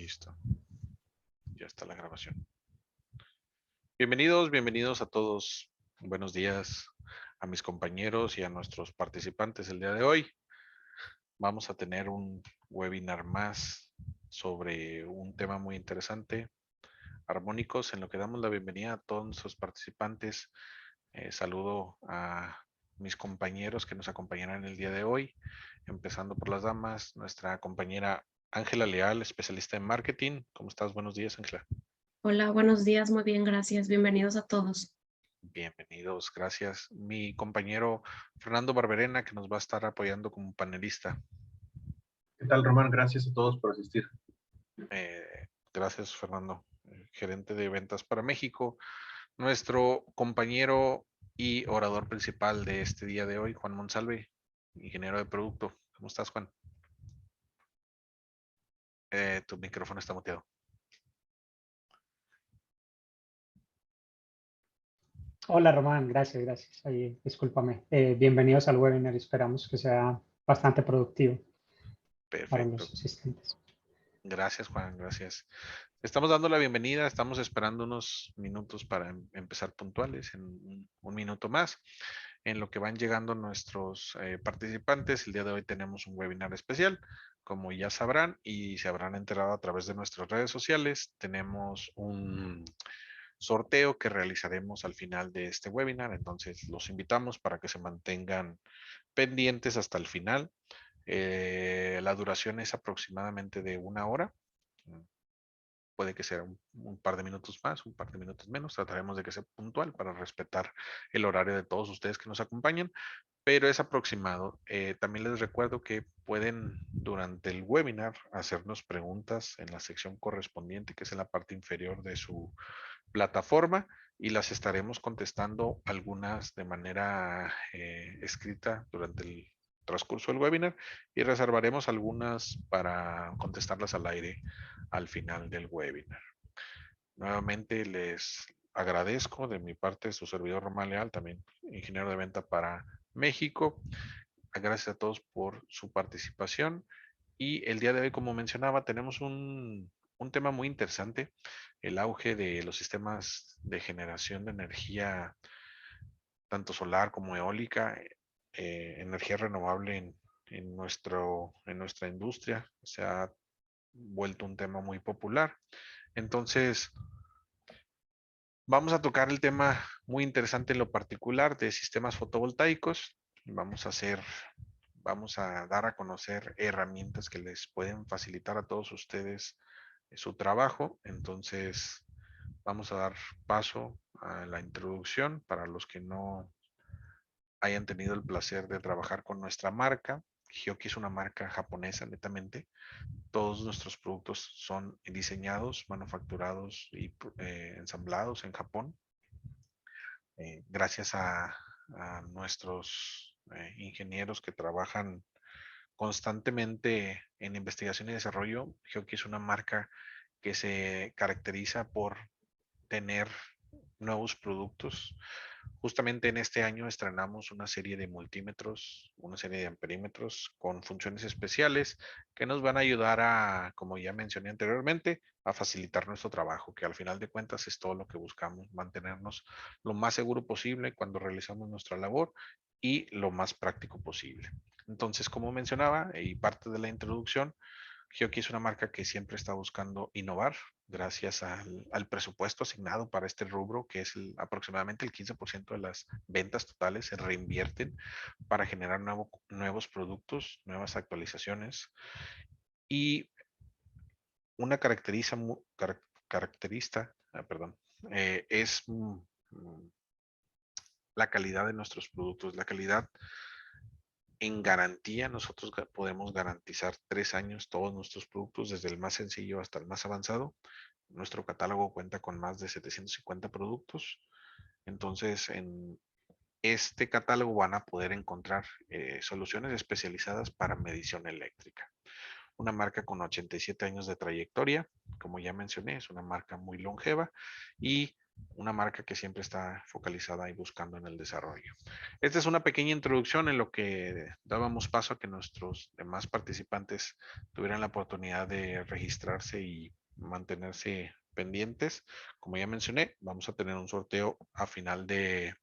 Listo, ya está la grabación. Bienvenidos a todos. Buenos días a mis compañeros y a nuestros participantes el día de hoy. Vamos a tener un webinar más sobre un tema muy interesante, armónicos, en lo que damos la bienvenida a todos nuestros participantes. Saludo a mis compañeros que nos acompañarán el día de hoy, empezando por las damas, nuestra compañera Ángela Leal, especialista en marketing. ¿Cómo estás? Buenos días, Ángela. Hola, buenos días, muy bien, gracias. Bienvenidos a todos. Bienvenidos, gracias. Mi compañero Fernando Barberena, que nos va a estar apoyando como panelista. ¿Qué tal, Román? Gracias a todos por asistir. Gracias, Fernando, gerente de ventas para México. Nuestro compañero y orador principal de este día de hoy, Juan Monsalve, ingeniero de producto. ¿Cómo estás, Juan? Tu micrófono está muteado. Hola Román, gracias. Discúlpame. Bienvenidos al webinar, esperamos que sea bastante productivo para Perfecto. los asistentes. Gracias, Juan, gracias. Estamos dando la bienvenida, estamos esperando unos minutos para empezar puntuales, en un minuto más. En lo que van llegando nuestros participantes, el día de hoy tenemos un webinar especial. Como ya sabrán y se habrán enterado a través de nuestras redes sociales, tenemos un sorteo que realizaremos al final de este webinar. Entonces los invitamos para que se mantengan pendientes hasta el final. La duración es aproximadamente de 1 hora. Puede que sea un par de minutos más, un par de minutos menos. Trataremos de que sea puntual para respetar el horario de todos ustedes que nos acompañan, pero es aproximado. También les recuerdo que pueden durante el webinar hacernos preguntas en la sección correspondiente, que es en la parte inferior de su plataforma, y las estaremos contestando algunas de manera escrita durante el transcurso del webinar y reservaremos algunas para contestarlas al aire al final del webinar. Nuevamente les agradezco de mi parte su servidor Román Leal, también ingeniero de venta para México. Gracias a todos por su participación. Y el día de hoy, como mencionaba, tenemos un tema muy interesante, el auge de los sistemas de generación de energía, tanto solar como eólica, energía renovable en nuestra industria. Se ha vuelto un tema muy popular. Entonces, vamos a tocar el tema muy interesante en lo particular de sistemas fotovoltaicos. Vamos a dar a conocer herramientas que les pueden facilitar a todos ustedes su trabajo. Entonces, vamos a dar paso a la introducción para los que no hayan tenido el placer de trabajar con nuestra marca. Hioki es una marca japonesa, netamente. Todos nuestros productos son diseñados, manufacturados y ensamblados en Japón. Gracias a nuestros ingenieros que trabajan constantemente en investigación y desarrollo. Hioki es una marca que se caracteriza por tener nuevos productos. Justamente en este año estrenamos una serie de multímetros, una serie de amperímetros con funciones especiales que nos van a ayudar a, como ya mencioné anteriormente, a facilitar nuestro trabajo, que al final de cuentas es todo lo que buscamos, mantenernos lo más seguro posible cuando realizamos nuestra labor y lo más práctico posible. Entonces, como mencionaba, y parte de la introducción, Hioki es una marca que siempre está buscando innovar gracias al presupuesto asignado para este rubro, que es aproximadamente el 15% de las ventas totales se reinvierten para generar nuevos productos, nuevas actualizaciones. Y una es la calidad de nuestros productos, la calidad en garantía. Nosotros podemos garantizar 3 años todos nuestros productos, desde el más sencillo hasta el más avanzado. Nuestro catálogo cuenta con más de 750 productos. Entonces, en este catálogo van a poder encontrar soluciones especializadas para medición eléctrica. Una marca con 87 años de trayectoria, como ya mencioné, es una marca muy longeva y una marca que siempre está focalizada y buscando en el desarrollo. Esta es una pequeña introducción en lo que dábamos paso a que nuestros demás participantes tuvieran la oportunidad de registrarse y mantenerse pendientes. Como ya mencioné, vamos a tener un sorteo a final del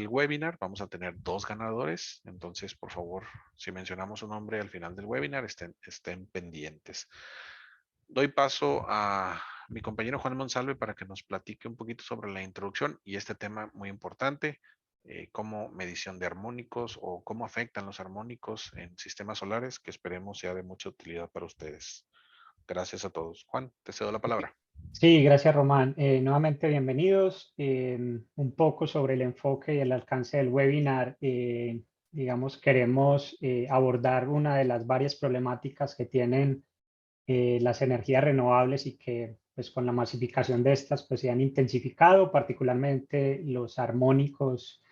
webinar. Vamos a tener 2 ganadores. Entonces, por favor, si mencionamos un nombre al final del webinar, estén pendientes. Doy paso a mi compañero Juan Monsalve para que nos platique un poquito sobre la introducción y este tema muy importante, como medición de armónicos o cómo afectan los armónicos en sistemas solares, que esperemos sea de mucha utilidad para ustedes. Gracias a todos. Juan, te cedo la palabra. Sí, gracias, Román. Nuevamente, bienvenidos. Un poco sobre el enfoque y el alcance del webinar. Digamos, queremos abordar una de las varias problemáticas que tienen las energías renovables y que pues con la masificación de estas pues se han intensificado, particularmente los armónicos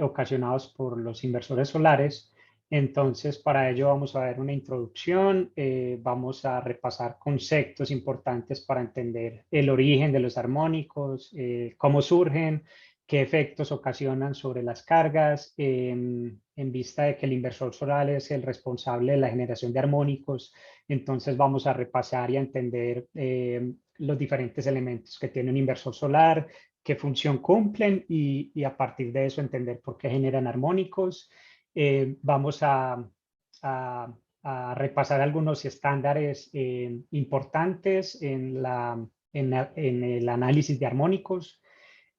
ocasionados por los inversores solares. Entonces, para ello vamos a ver una introducción, vamos a repasar conceptos importantes para entender el origen de los armónicos, cómo surgen, qué efectos ocasionan sobre las cargas, en vista de que el inversor solar es el responsable de la generación de armónicos. Entonces vamos a repasar y a entender los diferentes elementos que tiene un inversor solar, qué función cumplen y a partir de eso entender por qué generan armónicos. Vamos a repasar algunos estándares importantes en el análisis de armónicos.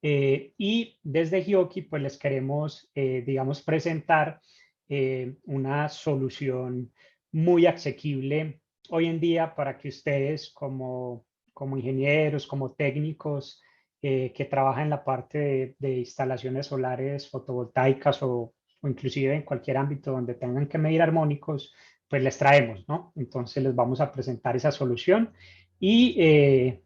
Y desde Hioki, pues les queremos, digamos, presentar una solución muy asequible hoy en día para que ustedes como ingenieros, como técnicos que trabajan en la parte de instalaciones solares fotovoltaicas o inclusive en cualquier ámbito donde tengan que medir armónicos, pues les traemos, ¿no? Entonces les vamos a presentar esa solución y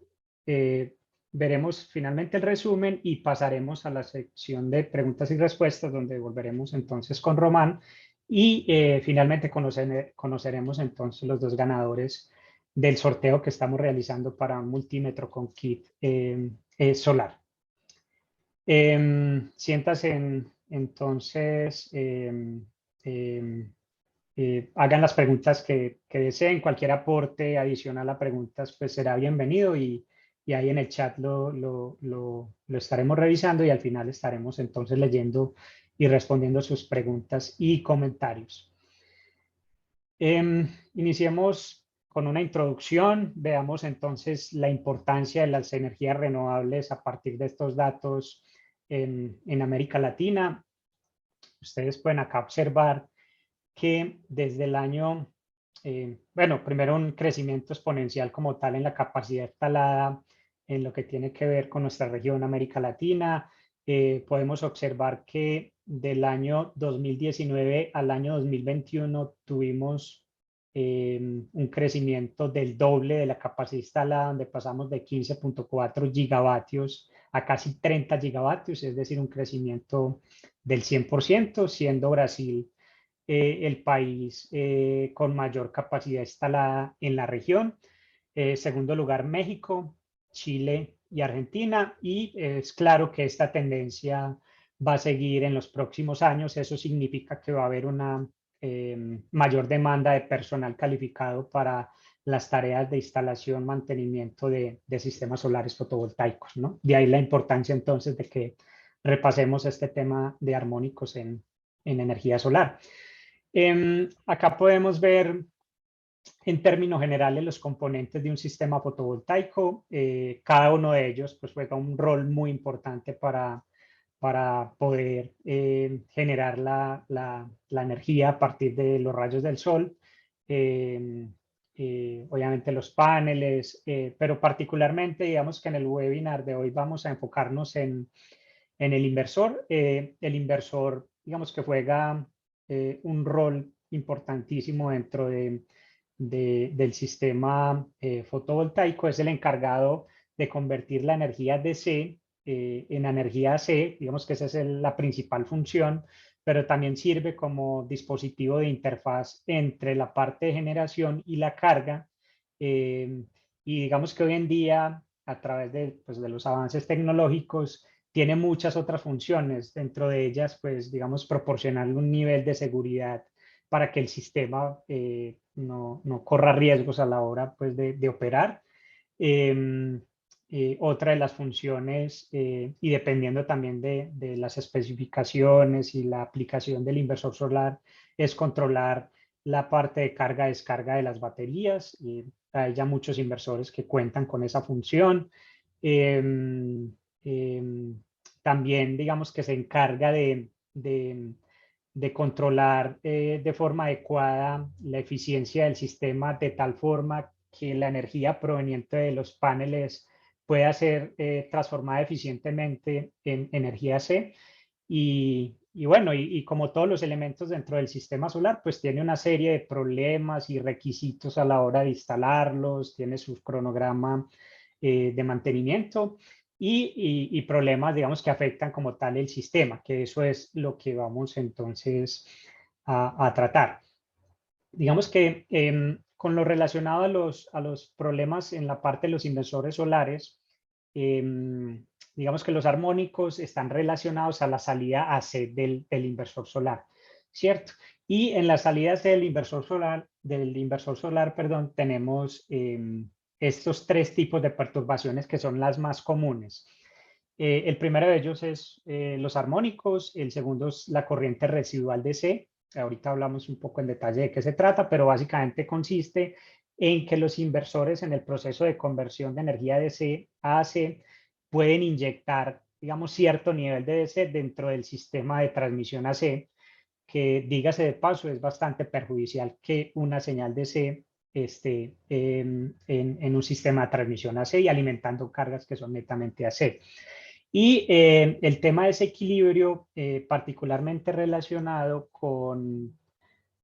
veremos finalmente el resumen y pasaremos a la sección de preguntas y respuestas, donde volveremos entonces con Román y finalmente conoceremos entonces los 2 ganadores del sorteo que estamos realizando para un multímetro con kit solar. Siéntase entonces, hagan las preguntas que deseen, cualquier aporte adicional a preguntas pues será bienvenido y ahí en el chat lo estaremos revisando y al final estaremos entonces leyendo y respondiendo sus preguntas y comentarios. Iniciemos con una introducción, veamos entonces la importancia de las energías renovables a partir de estos datos en América Latina. Ustedes pueden acá observar que desde el año, bueno, primero un crecimiento exponencial como tal en la capacidad instalada en lo que tiene que ver con nuestra región América Latina. Podemos observar que del año 2019 al año 2021 tuvimos un crecimiento del doble de la capacidad instalada, donde pasamos de 15.4 gigavatios a casi 30 gigavatios, es decir, un crecimiento del 100%, siendo Brasil el país con mayor capacidad instalada en la región. Segundo lugar, México, Chile y Argentina. Y es claro que esta tendencia va a seguir en los próximos años. Eso significa que va a haber una mayor demanda de personal calificado para las tareas de instalación, mantenimiento de sistemas solares fotovoltaicos, ¿no? De ahí la importancia entonces de que repasemos este tema de armónicos en energía solar. Acá podemos ver en términos generales los componentes de un sistema fotovoltaico. Cada uno de ellos pues, juega un rol muy importante para poder generar la energía a partir de los rayos del sol. Obviamente los paneles, pero particularmente digamos que en el webinar de hoy vamos a enfocarnos en el inversor. El inversor digamos que juega un rol importantísimo dentro del sistema fotovoltaico. Es el encargado de convertir la energía DC en energía AC, digamos que esa es la principal función, pero también sirve como dispositivo de interfaz entre la parte de generación y la carga. Y digamos que hoy en día, a través pues, de los avances tecnológicos, tiene muchas otras funciones, dentro de ellas, pues, digamos, proporcionarle un nivel de seguridad para que el sistema no corra riesgos a la hora pues, de operar. Otra de las funciones, y dependiendo también de las especificaciones y la aplicación del inversor solar, es controlar la parte de carga-descarga de las baterías. Hay ya muchos inversores que cuentan con esa función. También, digamos, que se encarga de controlar de forma adecuada la eficiencia del sistema de tal forma que la energía proveniente de los paneles pueda ser transformada eficientemente en energía C. Y bueno, y como todos los elementos dentro del sistema solar, pues tiene una serie de problemas y requisitos a la hora de instalarlos, tiene su cronograma de mantenimiento y problemas, digamos, que afectan como tal el sistema, que eso es lo que vamos entonces a tratar. Digamos que con lo relacionado a los problemas en la parte de los inversores solares, digamos que los armónicos están relacionados a la salida AC del inversor solar, ¿cierto? Y en las salidas del inversor solar, perdón, tenemos estos tres tipos de perturbaciones que son las más comunes. El primero de ellos es los armónicos, el segundo es la corriente residual DC. Ahorita hablamos un poco en detalle de qué se trata, pero básicamente consiste en que los inversores en el proceso de conversión de energía DC a AC pueden inyectar, digamos, cierto nivel de DC dentro del sistema de transmisión AC, que, dígase de paso, es bastante perjudicial que una señal DC esté en un sistema de transmisión AC y alimentando cargas que son netamente AC. Y el tema de ese equilibrio particularmente relacionado con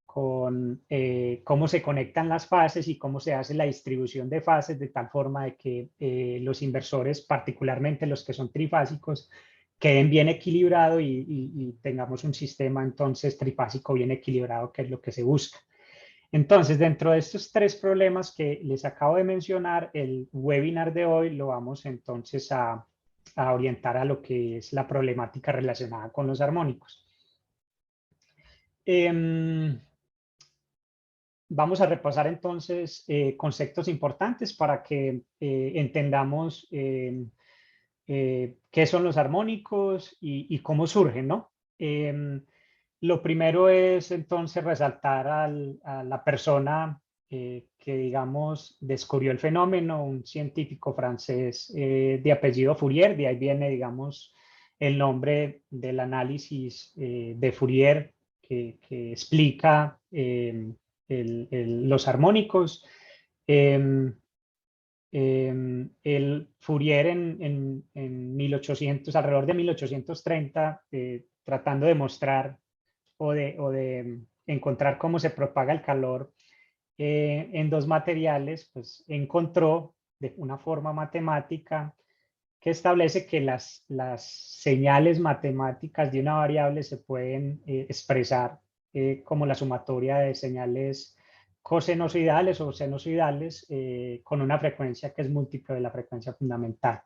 cómo se conectan las fases y cómo se hace la distribución de fases de tal forma de que los inversores, particularmente los que son trifásicos, queden bien equilibrados y tengamos un sistema entonces trifásico bien equilibrado, que es lo que se busca. Entonces, dentro de estos tres problemas que les acabo de mencionar, el webinar de hoy lo vamos entonces a orientar a lo que es la problemática relacionada con los armónicos. Vamos a repasar entonces conceptos importantes para que entendamos qué son los armónicos y cómo surgen, ¿no? Lo primero es entonces resaltar a la persona que, digamos, descubrió el fenómeno, un científico francés de apellido Fourier. De ahí viene, digamos, el nombre del análisis de Fourier que explica los armónicos. El Fourier en 1800, alrededor de 1830, tratando de mostrar o de encontrar cómo se propaga el calor en dos materiales, pues encontró de una forma matemática que establece que las señales matemáticas de una variable se pueden expresar como la sumatoria de señales cosenoidales o senoidales con una frecuencia que es múltiplo de la frecuencia fundamental.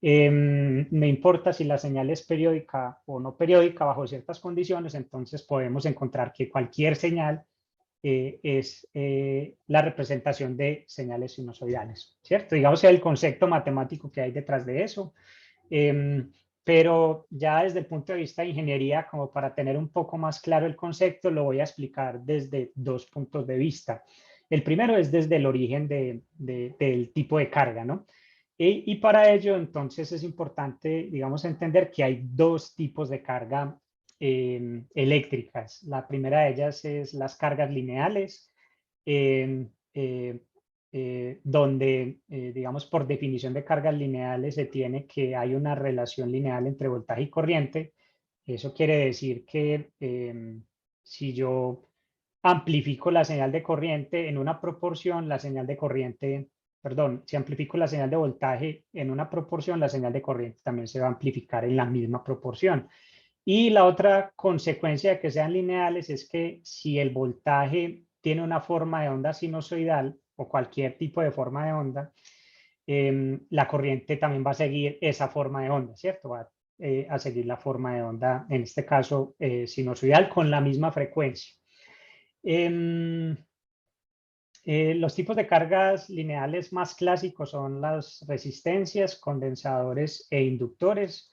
No importa si la señal es periódica o no periódica bajo ciertas condiciones, entonces podemos encontrar que cualquier señal es la representación de señales sinusoidales, ¿cierto? Digamos que el concepto matemático que hay detrás de eso, pero ya desde el punto de vista de ingeniería, como para tener un poco más claro el concepto, lo voy a explicar desde dos puntos de vista. El primero es desde el origen del tipo de carga, ¿no? Y para ello, entonces, es importante, digamos, entender que hay dos tipos de carga eléctricas. La primera de ellas es las cargas lineales, donde, digamos, por definición de cargas lineales se tiene que hay una relación lineal entre voltaje y corriente. Eso quiere decir que si yo amplifico la señal de corriente en una proporción, la señal de corriente, perdón, si amplifico la señal de voltaje en una proporción, la señal de corriente también se va a amplificar en la misma proporción. Y la otra consecuencia de que sean lineales es que si el voltaje tiene una forma de onda sinusoidal o cualquier tipo de forma de onda, la corriente también va a seguir esa forma de onda, ¿cierto? Va a seguir la forma de onda, en este caso sinusoidal, con la misma frecuencia. Los tipos de cargas lineales más clásicos son las resistencias, condensadores e inductores.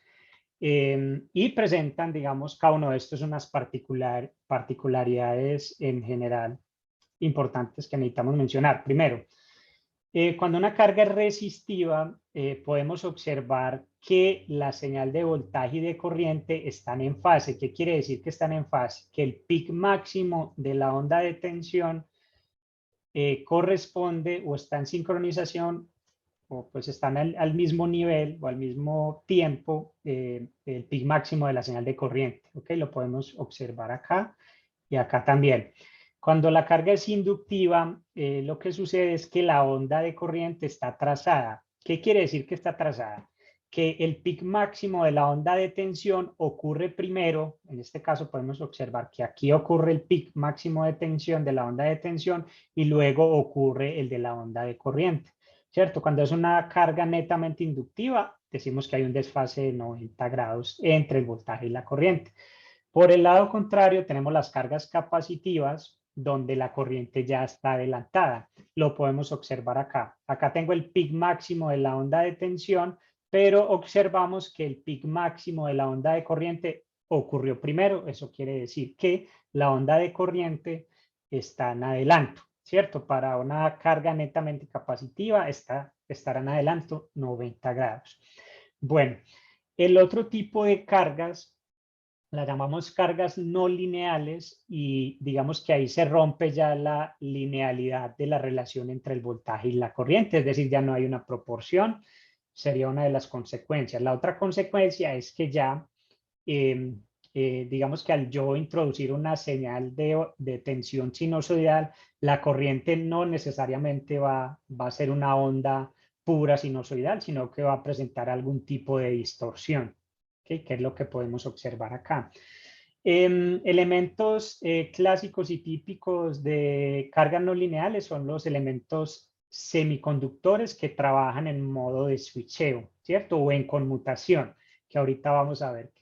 Y presentan, digamos, cada uno de estos unas particularidades en general importantes que necesitamos mencionar. Primero, cuando una carga es resistiva, podemos observar que la señal de voltaje y de corriente están en fase. ¿Qué quiere decir que están en fase? Que el pic máximo de la onda de tensión corresponde o está en sincronización o pues están al mismo nivel o al mismo tiempo el pic máximo de la señal de corriente. ¿Ok? Lo podemos observar acá y acá también. Cuando la carga es inductiva, lo que sucede es que la onda de corriente está trazada. ¿Qué quiere decir que está trazada? Que el pic máximo de la onda de tensión ocurre primero. En este caso podemos observar que aquí ocurre el pic máximo de tensión de la onda de tensión y luego ocurre el de la onda de corriente. ¿Cierto? Cuando es una carga netamente inductiva, decimos que hay un desfase de 90 grados entre el voltaje y la corriente. Por el lado contrario, tenemos las cargas capacitivas, donde la corriente ya está adelantada. Lo podemos observar acá. Acá tengo el pic máximo de la onda de tensión, pero observamos que el pic máximo de la onda de corriente ocurrió primero. Eso quiere decir que la onda de corriente está en adelanto, ¿cierto? Para una carga netamente capacitiva estará en adelanto 90 grados. Bueno, el otro tipo de cargas las llamamos cargas no lineales y digamos que ahí se rompe ya la linealidad de la relación entre el voltaje y la corriente, es decir, ya no hay una proporción, sería una de las consecuencias. La otra consecuencia es que ya, digamos que al yo introducir una señal de tensión sinusoidal, la corriente no necesariamente va a ser una onda pura sinusoidal, sino que va a presentar algún tipo de distorsión. ¿Okay? Que es lo que podemos observar acá. Elementos clásicos y típicos de cargas no lineales son los elementos semiconductores que trabajan en modo de switcheo, ¿cierto? O en conmutación, que ahorita vamos a ver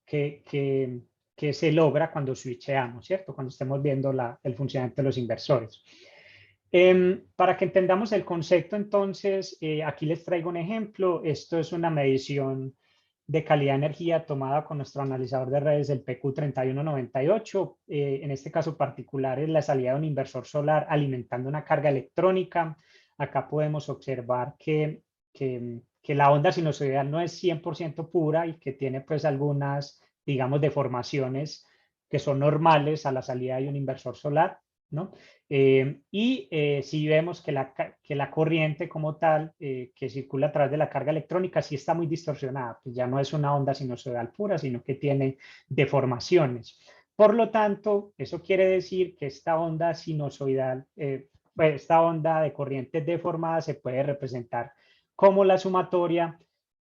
que se logra cuando switcheamos, ¿cierto? Cuando estemos viendo el funcionamiento de los inversores. Para que entendamos el concepto, entonces, aquí les traigo un ejemplo. Esto es una medición de calidad de energía tomada con nuestro analizador de redes, el PQ3198. En este caso particular es la salida de un inversor solar alimentando una carga electrónica. Acá podemos observar que la onda sinusoidal no es 100% pura y que tiene pues algunas, digamos, deformaciones que son normales a la salida de un inversor solar, ¿no? Si vemos que la corriente como tal que circula a través de la carga electrónica sí está muy distorsionada, pues ya no es una onda sinusoidal pura, sino que tiene deformaciones. Por lo tanto, eso quiere decir que esta onda sinusoidal, esta onda de corriente deformada se puede representar como la sumatoria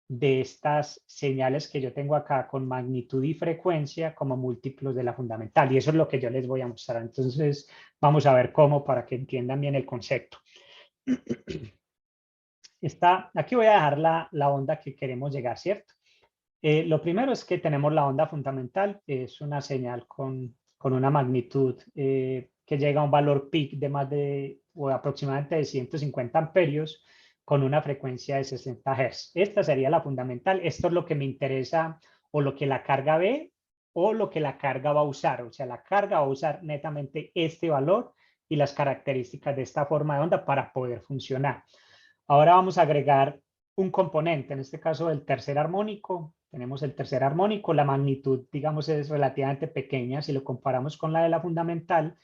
de estas señales que yo tengo acá con magnitud y frecuencia como múltiplos de la fundamental. Y eso es lo que yo les voy a mostrar. Entonces, vamos a ver cómo para que entiendan bien el concepto. Aquí voy a dejar la onda que queremos llegar, ¿cierto? Lo primero es que tenemos la onda fundamental. Es una señal con una magnitud que llega a un valor peak de más de o aproximadamente de 150 amperios con una frecuencia de 60 Hz. Esta sería la fundamental. Esto es lo que me interesa o lo que la carga ve o lo que la carga va a usar. O sea, la carga va a usar netamente este valor y las características de esta forma de onda para poder funcionar. Ahora vamos a agregar un componente, en este caso el tercer armónico. Tenemos el tercer armónico, la magnitud, digamos, es relativamente pequeña si lo comparamos con la de la fundamental.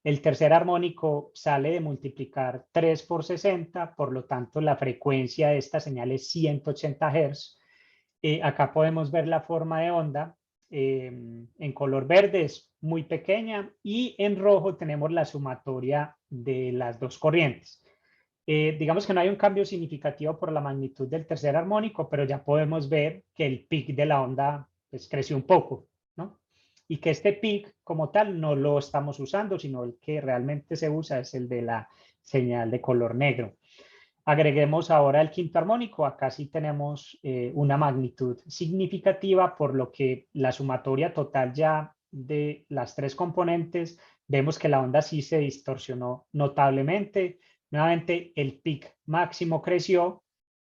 El tercer armónico sale de multiplicar 3 por 60, por lo tanto la frecuencia de esta señal es 180 Hz. Acá podemos ver la forma de onda. En color verde es muy pequeña y en rojo tenemos la sumatoria de las dos corrientes. Digamos que no hay un cambio significativo por la magnitud del tercer armónico, pero ya podemos ver que el pic de la onda pues, creció un poco, ¿no? Y que este pic como tal no lo estamos usando, sino el que realmente se usa es el de la señal de color negro. Agreguemos ahora el quinto armónico. Acá sí tenemos una magnitud significativa, por lo que la sumatoria total ya de las tres componentes vemos que la onda sí se distorsionó notablemente. Nuevamente el pic máximo creció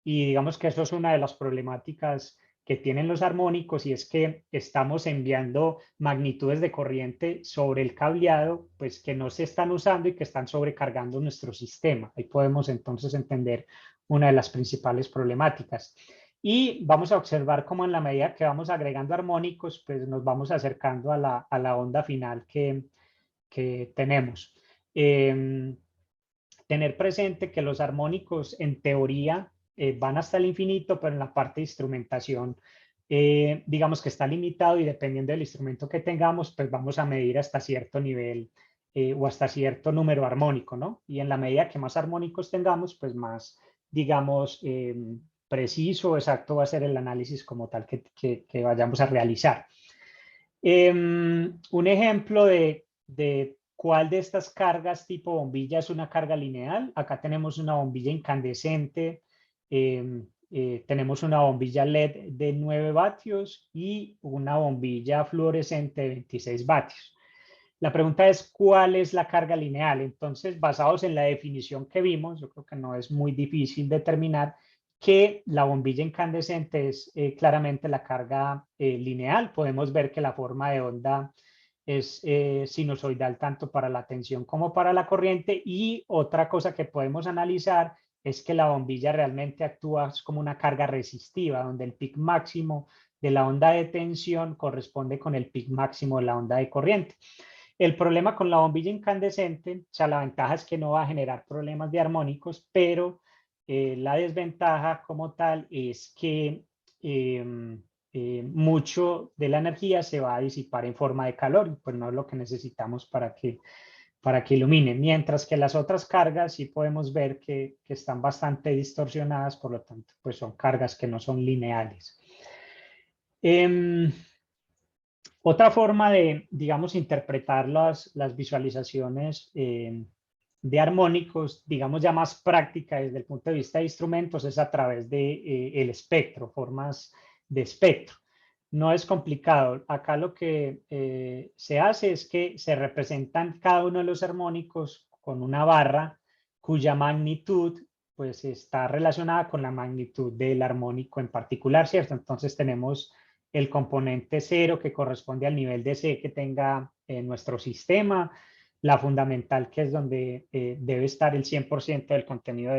y digamos que eso es una de las problemáticas que tienen los armónicos, y es que estamos enviando magnitudes de corriente sobre el cableado pues que no se están usando y que están sobrecargando nuestro sistema. Ahí podemos entonces entender una de las principales problemáticas. Y vamos a observar cómo en la medida que vamos agregando armónicos, pues nos vamos acercando a la onda final que tenemos. Tener presente que los armónicos en teoría van hasta el infinito, pero en la parte de instrumentación digamos que está limitado, y dependiendo del instrumento que tengamos, pues vamos a medir hasta cierto nivel o hasta cierto número armónico, ¿no? Y en la medida que más armónicos tengamos, pues más, digamos, preciso, exacto va a ser el análisis como tal que vayamos a realizar. Un ejemplo de cuál de estas cargas tipo bombilla es una carga lineal. Acá tenemos una bombilla incandescente, tenemos una bombilla LED de 9 vatios y una bombilla fluorescente de 26 vatios. La pregunta es, ¿cuál es la carga lineal? Entonces, basados en la definición que vimos, yo creo que no es muy difícil determinar que la bombilla incandescente es claramente la carga lineal. Podemos ver que la forma de onda es sinusoidal tanto para la tensión como para la corriente, y otra cosa que podemos analizar es que la bombilla realmente actúa como una carga resistiva, donde el pic máximo de la onda de tensión corresponde con el pic máximo de la onda de corriente. El problema con la bombilla incandescente, o sea, la ventaja es que no va a generar problemas de armónicos, pero la desventaja como tal es que mucho de la energía se va a disipar en forma de calor, y pues no es lo que necesitamos para que ilumine, mientras que las otras cargas sí podemos ver que están bastante distorsionadas, por lo tanto, pues son cargas que no son lineales. Otra forma de, digamos, interpretar las visualizaciones de armónicos, digamos ya más práctica desde el punto de vista de instrumentos, es a través de el espectro, formas de espectro. No es complicado. Acá lo que se hace es que se representan cada uno de los armónicos con una barra cuya magnitud pues está relacionada con la magnitud del armónico en particular, ¿cierto? Entonces tenemos el componente 0 que corresponde al nivel de C que tenga nuestro sistema, la fundamental que es donde debe estar el 100% del contenido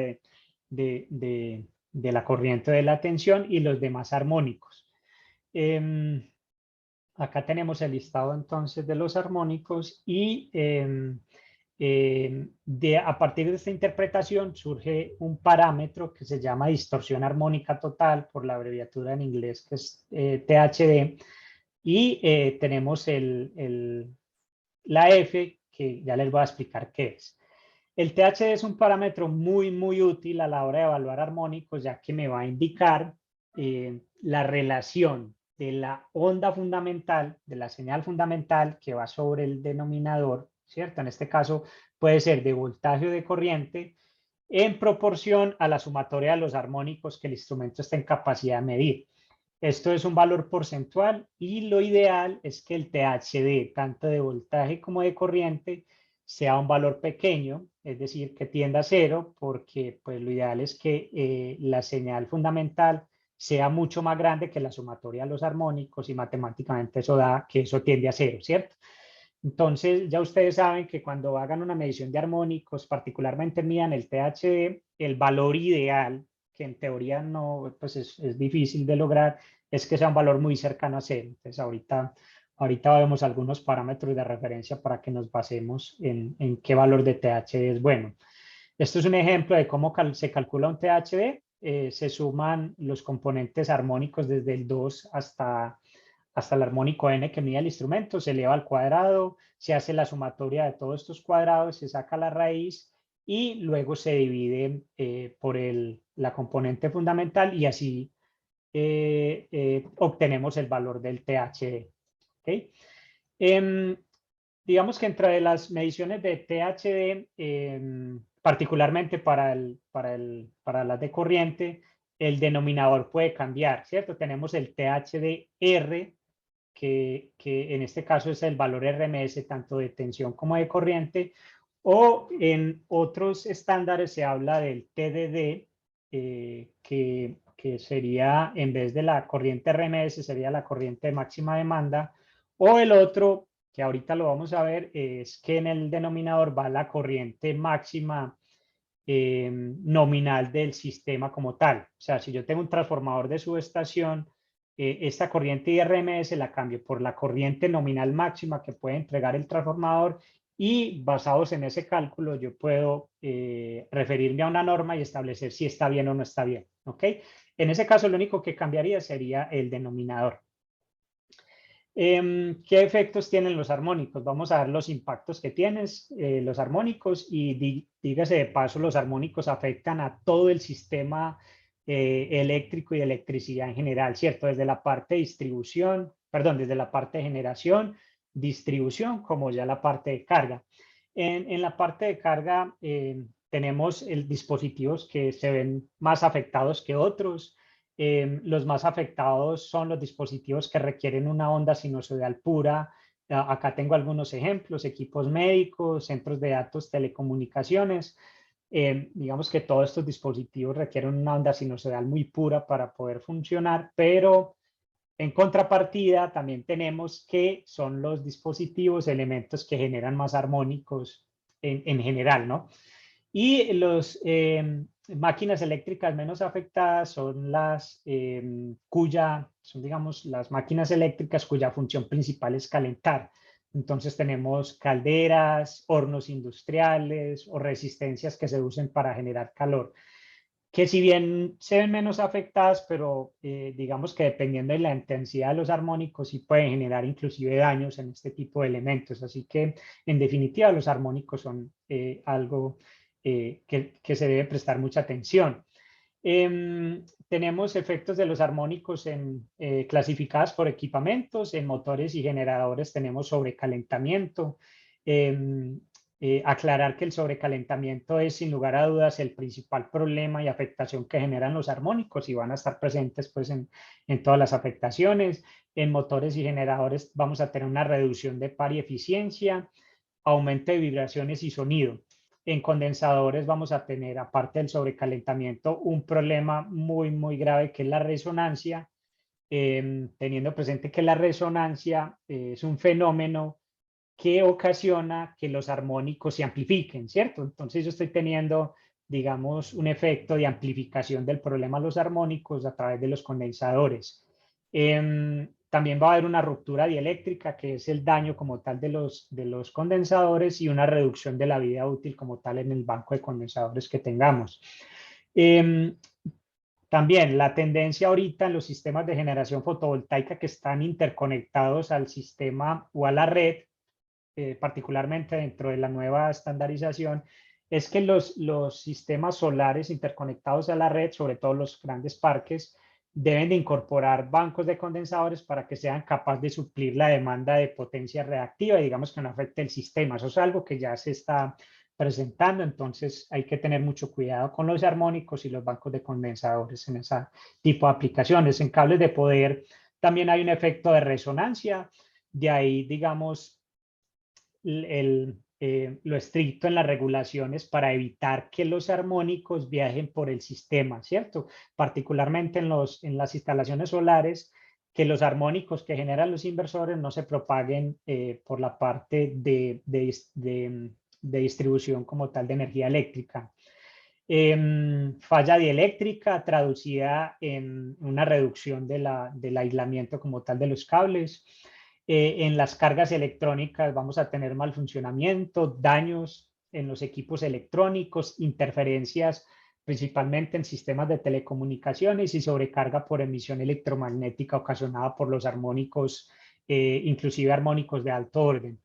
de la corriente de la tensión, y los demás armónicos. Acá tenemos el listado entonces de los armónicos, y a partir de esta interpretación surge un parámetro que se llama distorsión armónica total, por la abreviatura en inglés que es THD, y tenemos la F, que ya les voy a explicar qué es. El THD es un parámetro muy útil a la hora de evaluar armónicos, ya que me va a indicar la relación de la onda fundamental, de la señal fundamental que va sobre el denominador, ¿cierto? En este caso puede ser de voltaje o de corriente, en proporción a la sumatoria de los armónicos que el instrumento está en capacidad de medir. Esto es un valor porcentual, y lo ideal es que el THD, tanto de voltaje como de corriente, sea un valor pequeño, es decir, que tienda a 0, porque pues, lo ideal es que la señal fundamental sea mucho más grande que la sumatoria de los armónicos, y matemáticamente eso da que eso tiende a 0, ¿cierto? Entonces, ya ustedes saben que cuando hagan una medición de armónicos, particularmente midan el THD, el valor ideal, que en teoría no, pues es difícil de lograr, es que sea un valor muy cercano a 0. Entonces, ahorita vemos algunos parámetros de referencia para que nos basemos en qué valor de THD es bueno. Esto es un ejemplo de cómo se calcula un THD. Se suman los componentes armónicos desde el 2 hasta el armónico n que mide el instrumento, se eleva al cuadrado, se hace la sumatoria de todos estos cuadrados, se saca la raíz y luego se divide por la componente fundamental, y así obtenemos el valor del THD. ¿Okay? Digamos que entre las mediciones de THD, particularmente para las de corriente, el denominador puede cambiar, ¿cierto? Tenemos el THD-R, que en este caso es el valor RMS, tanto de tensión como de corriente, o en otros estándares se habla del TDD, que sería, en vez de la corriente RMS, sería la corriente de máxima demanda, o el otro, que ahorita lo vamos a ver, es que en el denominador va la corriente máxima nominal del sistema como tal. O sea, si yo tengo un transformador de subestación, esta corriente de RMS la cambio por la corriente nominal máxima que puede entregar el transformador, y basados en ese cálculo yo puedo referirme a una norma y establecer si está bien o no está bien. ¿Ok? En ese caso lo único que cambiaría sería el denominador. ¿Qué efectos tienen los armónicos? Vamos a ver los impactos que tienen los armónicos, y dígase de paso, los armónicos afectan a todo el sistema eléctrico y de electricidad en general, ¿cierto? Desde la parte de distribución, perdón, desde la parte de generación, distribución, como ya la parte de carga. En la parte de carga tenemos dispositivos que se ven más afectados que otros. Los más afectados son los dispositivos que requieren una onda sinusoidal pura. Acá tengo algunos ejemplos: equipos médicos, centros de datos, telecomunicaciones. Digamos que todos estos dispositivos requieren una onda sinusoidal muy pura para poder funcionar, pero en contrapartida también tenemos que son los dispositivos, elementos que generan más armónicos en general, ¿no? Y las máquinas eléctricas menos afectadas son las son, digamos, las máquinas eléctricas cuya función principal es calentar. Entonces tenemos calderas, hornos industriales o resistencias que se usen para generar calor, que si bien se ven menos afectadas, pero digamos que dependiendo de la intensidad de los armónicos sí pueden generar inclusive daños en este tipo de elementos. Así que en definitiva los armónicos son algo que se debe prestar mucha atención. Tenemos efectos de los armónicos clasificadas por equipamientos. En motores y generadores tenemos sobrecalentamiento. Aclarar que el sobrecalentamiento es sin lugar a dudas el principal problema y afectación que generan los armónicos, y van a estar presentes pues en todas las afectaciones. En motores y generadores vamos a tener una reducción de par y eficiencia, aumento de vibraciones y sonido. En condensadores vamos a tener, aparte del sobrecalentamiento, un problema muy, muy grave que es la resonancia, teniendo presente que la resonancia es un fenómeno que ocasiona que los armónicos se amplifiquen, ¿cierto? Entonces yo estoy teniendo, digamos, un efecto de amplificación del problema de los armónicos a través de los condensadores. También va a haber una ruptura dieléctrica, que es el daño como tal de los condensadores, y una reducción de la vida útil como tal en el banco de condensadores que tengamos. También la tendencia ahorita en los sistemas de generación fotovoltaica que están interconectados al sistema o a la red, particularmente dentro de la nueva estandarización, es que los sistemas solares interconectados a la red, sobre todo los grandes parques, deben de incorporar bancos de condensadores para que sean capaces de suplir la demanda de potencia reactiva y digamos que no afecte el sistema. Eso es algo que ya se está presentando, entonces hay que tener mucho cuidado con los armónicos y los bancos de condensadores en ese tipo de aplicaciones. En cables de poder también hay un efecto de resonancia, de ahí digamos lo estricto en las regulaciones para evitar que los armónicos viajen por el sistema, ¿cierto? Particularmente en las instalaciones solares, que los armónicos que generan los inversores no se propaguen por la parte de distribución como tal de energía eléctrica. Falla dieléctrica traducida en una reducción del aislamiento como tal de los cables. En las cargas electrónicas vamos a tener mal funcionamiento, daños en los equipos electrónicos, interferencias principalmente en sistemas de telecomunicaciones y sobrecarga por emisión electromagnética ocasionada por los armónicos, inclusive armónicos de alto orden.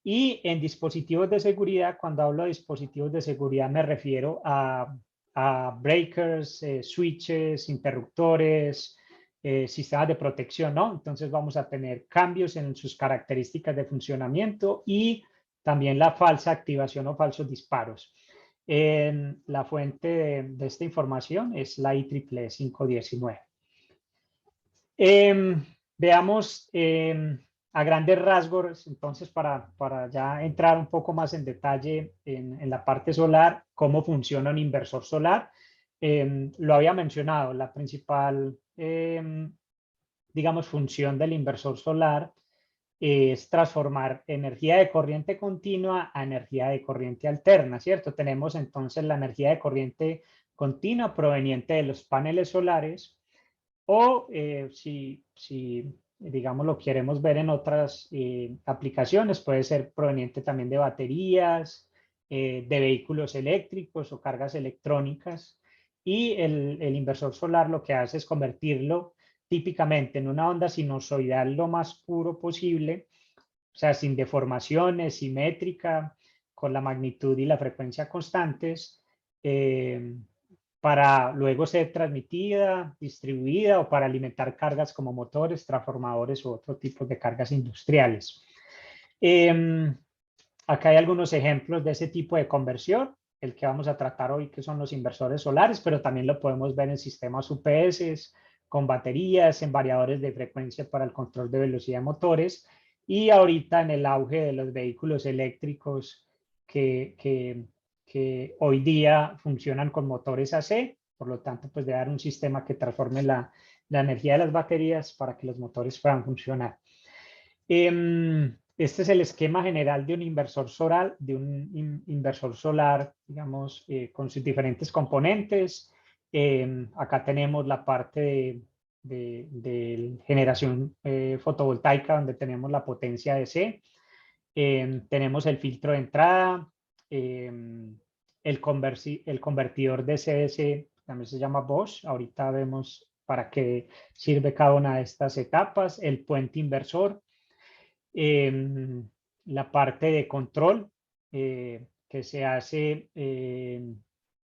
Y en dispositivos de seguridad, cuando hablo de dispositivos de seguridad me refiero a breakers, switches, interruptores, sistemas de protección, ¿no? Entonces vamos a tener cambios en sus características de funcionamiento y también la falsa activación o falsos disparos. La fuente de esta información es la IEEE 519. Veamos a grandes rasgos, entonces, para ya entrar un poco más en detalle en la parte solar, cómo funciona un inversor solar. Lo había mencionado, la principal, digamos, función del inversor solar es transformar energía de corriente continua a energía de corriente alterna, ¿cierto? Tenemos entonces la energía de corriente continua proveniente de los paneles solares o si digamos, lo queremos ver en otras aplicaciones, puede ser proveniente también de baterías, de vehículos eléctricos o cargas electrónicas. Y el inversor solar lo que hace es convertirlo típicamente en una onda sinusoidal lo más puro posible, o sea, sin deformaciones, simétrica, con la magnitud y la frecuencia constantes, para luego ser transmitida, distribuida o para alimentar cargas como motores, transformadores u otro tipo de cargas industriales. Acá hay algunos ejemplos de ese tipo de conversión, el que vamos a tratar hoy, que son los inversores solares, pero también lo podemos ver en sistemas UPS, con baterías, en variadores de frecuencia para el control de velocidad de motores, y ahorita en el auge de los vehículos eléctricos que hoy día funcionan con motores AC, por lo tanto, pues debe haber un sistema que transforme la energía de las baterías para que los motores puedan funcionar. Este es el esquema general de un inversor solar, digamos, con sus diferentes componentes. Acá tenemos la parte de generación fotovoltaica, donde tenemos la potencia DC. Tenemos el filtro de entrada, el convertidor DC-DC, también se llama Bosch. Ahorita vemos para qué sirve cada una de estas etapas. El puente inversor, la parte de control que se hace,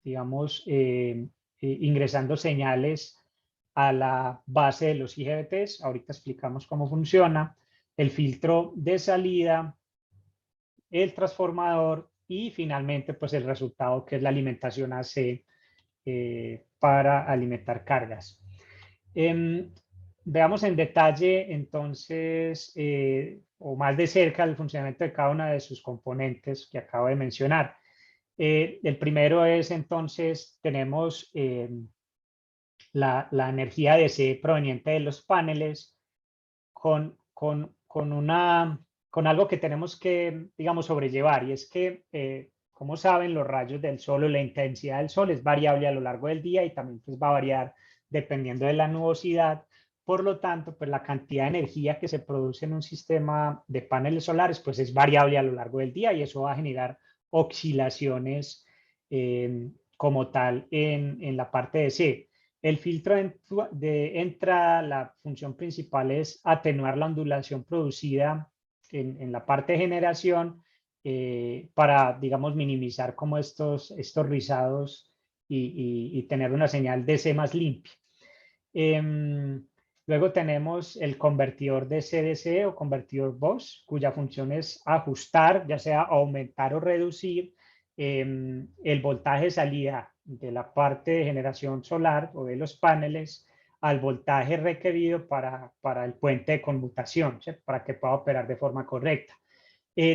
digamos, ingresando señales a la base de los IGBTs. Ahorita explicamos cómo funciona. El filtro de salida, el transformador y finalmente pues el resultado, que es la alimentación AC para alimentar cargas. Veamos en detalle entonces o más de cerca el funcionamiento de cada una de sus componentes que acabo de mencionar. El primero es entonces, tenemos la energía DC proveniente de los paneles con algo que tenemos que, digamos, sobrellevar, y es que, como saben, los rayos del sol o la intensidad del sol es variable a lo largo del día y también pues, va a variar dependiendo de la nubosidad. Por lo tanto, pues la cantidad de energía que se produce en un sistema de paneles solares pues es variable a lo largo del día, y eso va a generar oscilaciones como tal en la parte de C. El filtro de entrada, la función principal es atenuar la ondulación producida en la parte de generación para, digamos, minimizar como estos rizados y tener una señal DC más limpia. Luego tenemos el convertidor DC-DC o convertidor Bosch, cuya función es ajustar, ya sea aumentar o reducir el voltaje de salida de la parte de generación solar o de los paneles al voltaje requerido para el puente de conmutación, ¿sí? Para que pueda operar de forma correcta.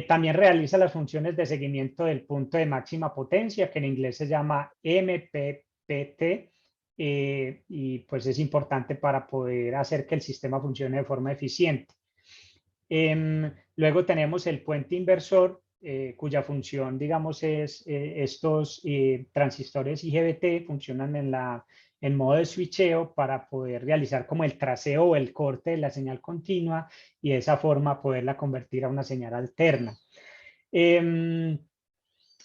También realiza las funciones de seguimiento del punto de máxima potencia, que en inglés se llama MPPT, y pues es importante para poder hacer que el sistema funcione de forma eficiente. Luego tenemos el puente inversor, cuya función, digamos, es estos transistores IGBT funcionan en modo de switcheo para poder realizar como el traceo o el corte de la señal continua y de esa forma poderla convertir a una señal alterna.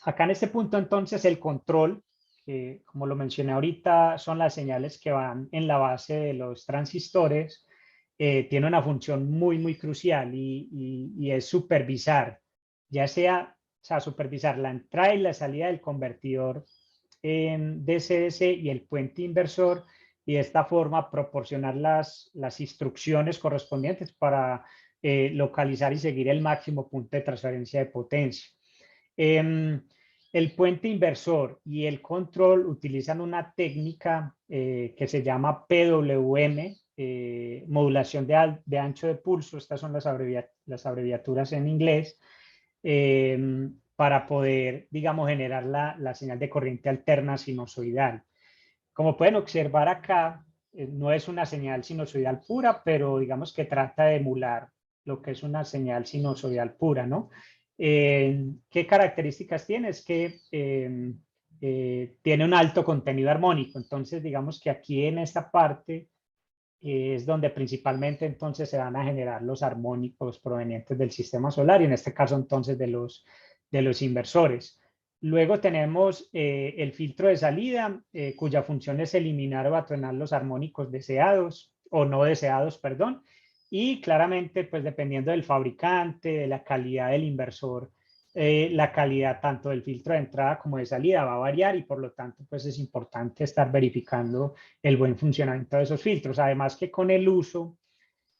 Acá en este punto entonces el control, que como lo mencioné ahorita, son las señales que van en la base de los transistores, tiene una función muy crucial y es supervisar, ya sea, supervisar la entrada y la salida del convertidor en DC-DC y el puente inversor, y de esta forma proporcionar las instrucciones correspondientes para localizar y seguir el máximo punto de transferencia de potencia. El puente inversor y el control utilizan una técnica que se llama PWM, modulación de ancho de pulso, estas son las abreviaturas en inglés, para poder, digamos, generar la señal de corriente alterna sinusoidal. Como pueden observar acá, no es una señal sinusoidal pura, pero digamos que trata de emular lo que es una señal sinusoidal pura, ¿no? ¿Qué características tiene? Es que tiene un alto contenido armónico. Entonces, digamos que aquí en esta parte es donde principalmente entonces se van a generar los armónicos provenientes del sistema solar y en este caso entonces de los inversores. Luego tenemos el filtro de salida, cuya función es eliminar o atenuar los armónicos deseados o no deseados, perdón. Y claramente, pues dependiendo del fabricante, de la calidad del inversor, la calidad tanto del filtro de entrada como de salida va a variar y por lo tanto, pues es importante estar verificando el buen funcionamiento de esos filtros. Además que con el uso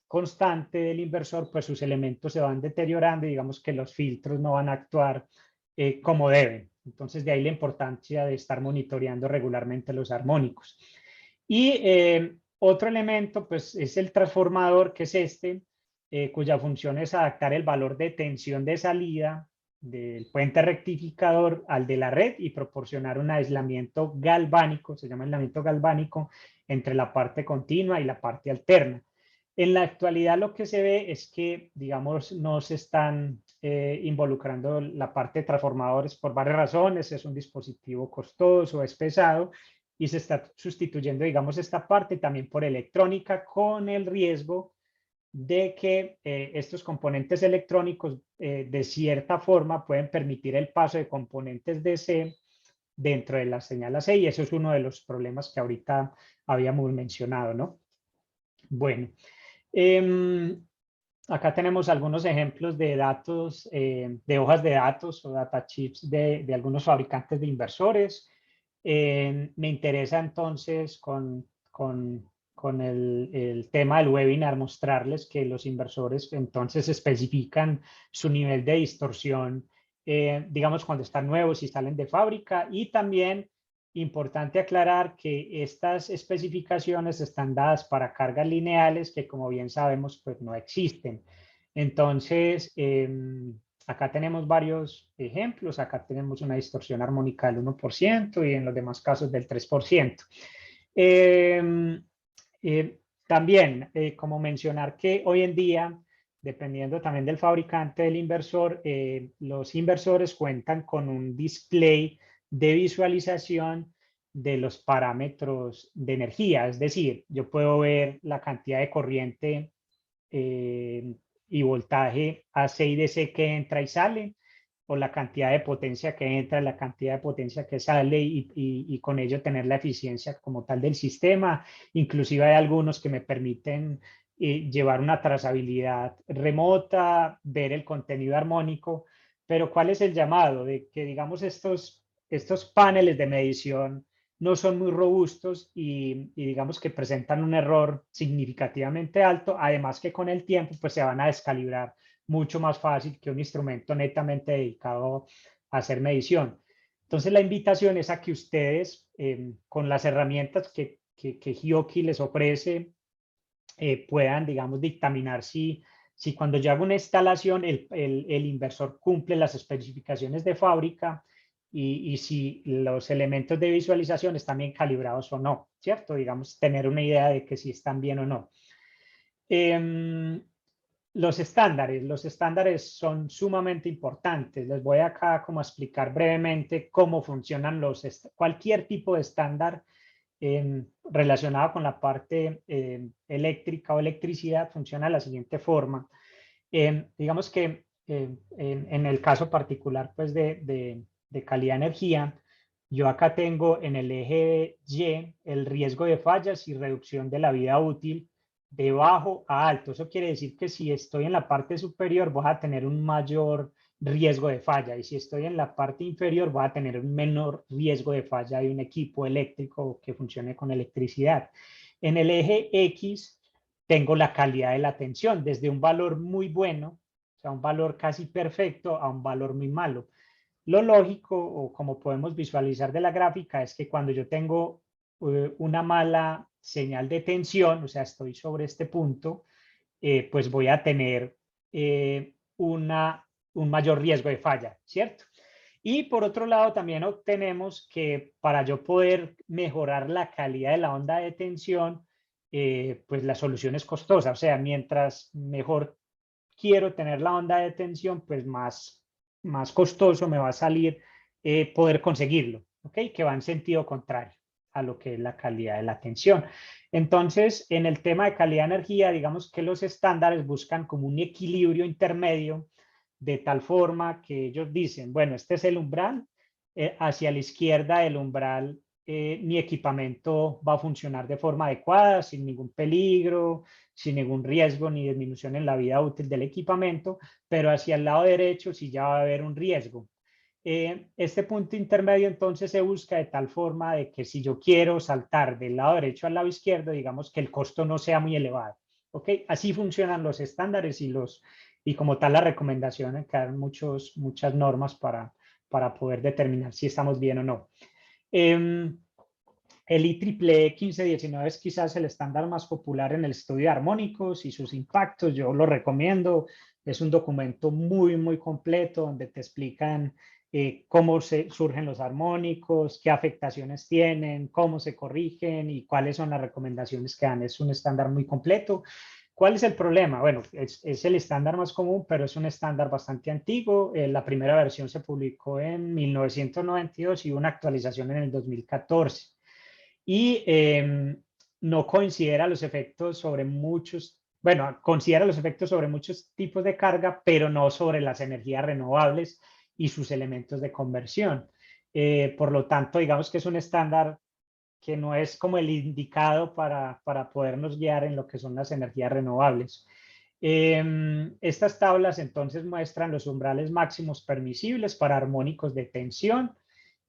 constante del inversor, pues sus elementos se van deteriorando y digamos que los filtros no van a actuar como deben. Entonces, de ahí la importancia de estar monitoreando regularmente los armónicos. Y otro elemento, pues, es el transformador, que es este, cuya función es adaptar el valor de tensión de salida del puente rectificador al de la red y proporcionar un aislamiento galvánico, se llama aislamiento galvánico, entre la parte continua y la parte alterna. En la actualidad lo que se ve es que, digamos, no se están involucrando la parte de transformadores por varias razones. Es un dispositivo costoso, es pesado y se está sustituyendo, digamos, esta parte también por electrónica con el riesgo de que estos componentes electrónicos de cierta forma pueden permitir el paso de componentes DC dentro de la señal AC y eso es uno de los problemas que ahorita habíamos mencionado, ¿no? Bueno. Acá tenemos algunos ejemplos de datos, de hojas de datos o data chips de algunos fabricantes de inversores. Me interesa entonces con el tema del webinar mostrarles que los inversores entonces especifican su nivel de distorsión, digamos cuando están nuevos y salen de fábrica, y también importante aclarar que estas especificaciones están dadas para cargas lineales que, como bien sabemos, pues no existen. Entonces, acá tenemos varios ejemplos. Acá tenemos una distorsión armónica del 1% y en los demás casos del 3%. También, como mencionar que hoy en día, dependiendo también del fabricante del inversor, los inversores cuentan con un display de visualización de los parámetros de energía. Es decir, yo puedo ver la cantidad de corriente y voltaje AC y DC que entra y sale, o la cantidad de potencia que entra, la cantidad de potencia que sale y con ello tener la eficiencia como tal del sistema. Inclusive hay algunos que me permiten llevar una trazabilidad remota, ver el contenido armónico, pero ¿cuál es el llamado? De que, digamos, estos paneles de medición no son muy robustos y digamos que presentan un error significativamente alto, además que con el tiempo pues se van a descalibrar mucho más fácil que un instrumento netamente dedicado a hacer medición. Entonces la invitación es a que ustedes con las herramientas que Hioki les ofrece puedan, digamos, dictaminar si cuando yo hago una instalación el inversor cumple las especificaciones de fábrica y si los elementos de visualización están bien calibrados o no, ¿cierto? Digamos, tener una idea de que si están bien o no. Los estándares son sumamente importantes. Les voy acá como a explicar brevemente cómo funcionan cualquier tipo de estándar relacionado con la parte eléctrica o electricidad funciona de la siguiente forma. Digamos que en el caso particular pues de calidad-energía, yo acá tengo en el eje Y el riesgo de fallas y reducción de la vida útil de bajo a alto. Eso quiere decir que si estoy en la parte superior voy a tener un mayor riesgo de falla y si estoy en la parte inferior voy a tener un menor riesgo de falla de un equipo eléctrico que funcione con electricidad. En el eje X tengo la calidad de la tensión desde un valor muy bueno, o sea, un valor casi perfecto, a un valor muy malo. Lo lógico, o como podemos visualizar de la gráfica, es que cuando yo tengo una mala señal de tensión, o sea, estoy sobre este punto, pues voy a tener un mayor riesgo de falla, ¿cierto? Y por otro lado, también obtenemos que para yo poder mejorar la calidad de la onda de tensión, pues la solución es costosa. O sea, mientras mejor quiero tener la onda de tensión, pues más costoso me va a salir poder conseguirlo, ¿ok? Que va en sentido contrario a lo que es la calidad de la tensión. Entonces, en el tema de calidad de energía, digamos que los estándares buscan como un equilibrio intermedio de tal forma que ellos dicen, bueno, este es el umbral, hacia la izquierda del umbral mi equipamiento va a funcionar de forma adecuada, sin ningún peligro, sin ningún riesgo ni disminución en la vida útil del equipamiento, pero hacia el lado derecho sí ya va a haber un riesgo. Este punto intermedio entonces se busca de tal forma de que si yo quiero saltar del lado derecho al lado izquierdo, digamos que el costo no sea muy elevado. ¿Ok? Así funcionan los estándares y como tal la recomendación, que dan muchas normas para poder determinar si estamos bien o no. El IEEE 1519 es quizás el estándar más popular en el estudio de armónicos y sus impactos. Yo lo recomiendo. Es un documento muy completo donde te explican cómo surgen los armónicos, qué afectaciones tienen, cómo se corrigen y cuáles son las recomendaciones que dan. Es un estándar muy completo. ¿Cuál es el problema? Bueno, es el estándar más común, pero es un estándar bastante antiguo. La primera versión se publicó en 1992 y una actualización en el 2014. Y no considera los efectos sobre considera los efectos sobre muchos tipos de carga, pero no sobre las energías renovables y sus elementos de conversión. Por lo tanto, digamos que es un estándar que no es como el indicado para podernos guiar en lo que son las energías renovables. Estas tablas entonces muestran los umbrales máximos permisibles para armónicos de tensión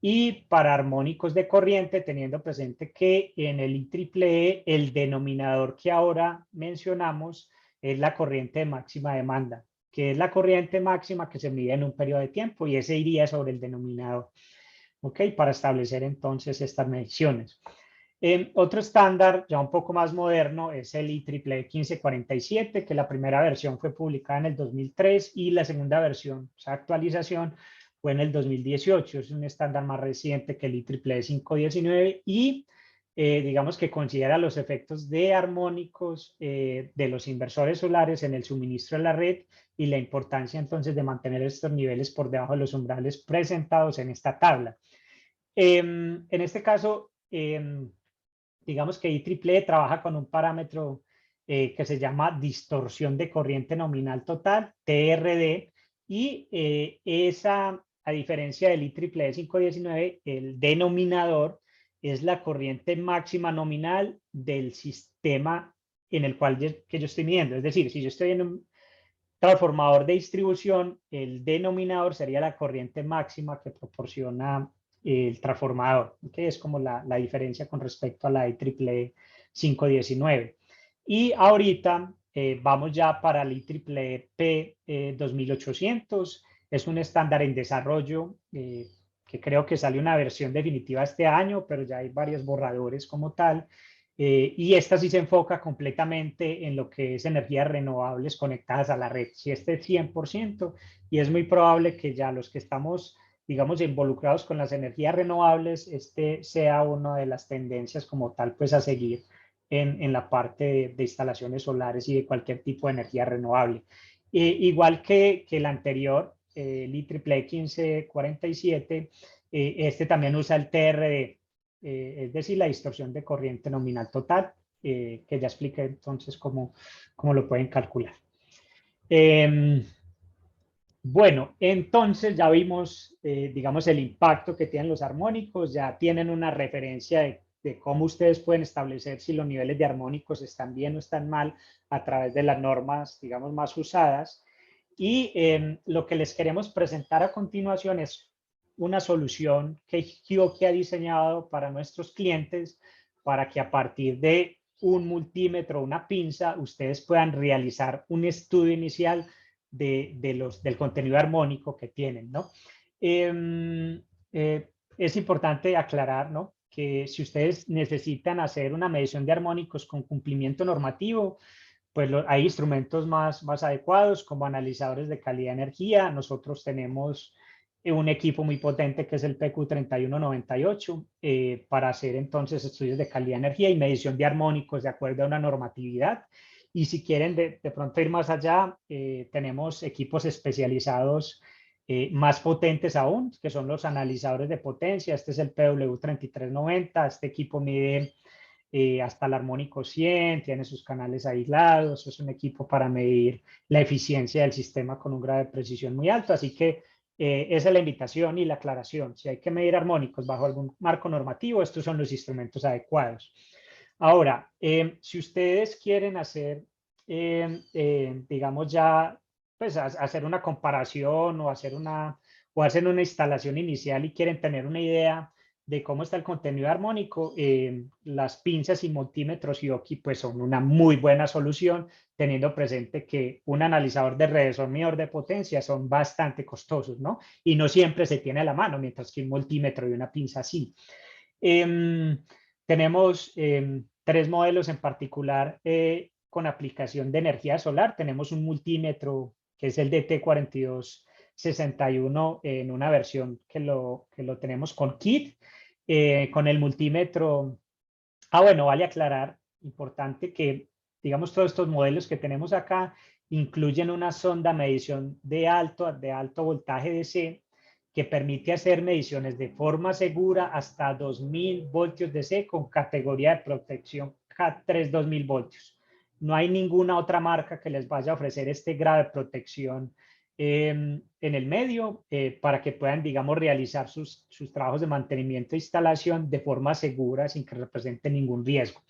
y para armónicos de corriente, teniendo presente que en el IEEE el denominador que ahora mencionamos es la corriente de máxima demanda, que es la corriente máxima que se mide en un periodo de tiempo, y ese iría sobre el denominador, ¿ok? Para establecer entonces estas mediciones. Otro estándar ya un poco más moderno es el IEEE 1547, que la primera versión fue publicada en el 2003 y la segunda versión, o sea, actualización, fue en el 2018. Es un estándar más reciente que el IEEE 519 y digamos que considera los efectos de armónicos de los inversores solares en el suministro de la red y la importancia entonces de mantener estos niveles por debajo de los umbrales presentados en esta tabla. En este caso, digamos que IEEE trabaja con un parámetro que se llama distorsión de corriente nominal total, TRD, y a diferencia del IEEE 519, el denominador es la corriente máxima nominal del sistema en el cual que yo estoy midiendo. Es decir, si yo estoy en un transformador de distribución, el denominador sería la corriente máxima que proporciona el transformador, que es como la diferencia con respecto a la IEEE 519. Y ahorita vamos ya para el IEEE P 2800, es un estándar en desarrollo que creo que sale una versión definitiva este año, pero ya hay varios borradores como tal. Y esta sí se enfoca completamente en lo que es energías renovables conectadas a la red. Si este es 100%, y es muy probable que ya los que estamos, digamos, involucrados con las energías renovables, este sea una de las tendencias como tal, pues a seguir en la parte de instalaciones solares y de cualquier tipo de energía renovable. Igual que el anterior, el IEEE 1547, este también usa el TRD. Es decir, la distorsión de corriente nominal total, que ya expliqué entonces cómo lo pueden calcular. Bueno, entonces ya vimos, digamos, el impacto que tienen los armónicos, ya tienen una referencia de cómo ustedes pueden establecer si los niveles de armónicos están bien o están mal a través de las normas, digamos, más usadas. Y lo que les queremos presentar a continuación es una solución que Hioki ha diseñado para nuestros clientes para que a partir de un multímetro, una pinza, ustedes puedan realizar un estudio inicial del contenido armónico que tienen, ¿no? Es importante aclarar, ¿no?, que si ustedes necesitan hacer una medición de armónicos con cumplimiento normativo, pues hay instrumentos más adecuados como analizadores de calidad de energía. Nosotros tenemos un equipo muy potente que es el PQ3198 para hacer entonces estudios de calidad de energía y medición de armónicos de acuerdo a una normatividad. Y si quieren de pronto ir más allá, tenemos equipos especializados más potentes aún, que son los analizadores de potencia. Este es el PW3390. Este equipo mide hasta el armónico 100, tiene sus canales aislados, es un equipo para medir la eficiencia del sistema con un grado de precisión muy alto, así que esa es la invitación y la aclaración. Si hay que medir armónicos bajo algún marco normativo, estos son los instrumentos adecuados. Ahora, si ustedes quieren hacer, digamos ya, pues hacer una comparación o hacer una instalación inicial y quieren tener una idea de cómo está el contenido armónico, las pinzas y multímetros Hioki pues son una muy buena solución, teniendo presente que un analizador de redes o un medidor de potencia son bastante costosos, ¿no? Y no siempre se tiene a la mano, mientras que un multímetro y una pinza sí. Tenemos 3 modelos en particular con aplicación de energía solar. Tenemos un multímetro que es el DT4261 en una versión que lo tenemos con kit, con el multímetro. Bueno, vale aclarar, importante que, digamos, todos estos modelos que tenemos acá incluyen una sonda medición de alto voltaje DC que permite hacer mediciones de forma segura hasta 2000 voltios DC con categoría de protección K3 2000 voltios. No hay ninguna otra marca que les vaya a ofrecer este grado de protección en el medio para que puedan, digamos, realizar sus trabajos de mantenimiento e instalación de forma segura sin que represente ningún riesgo.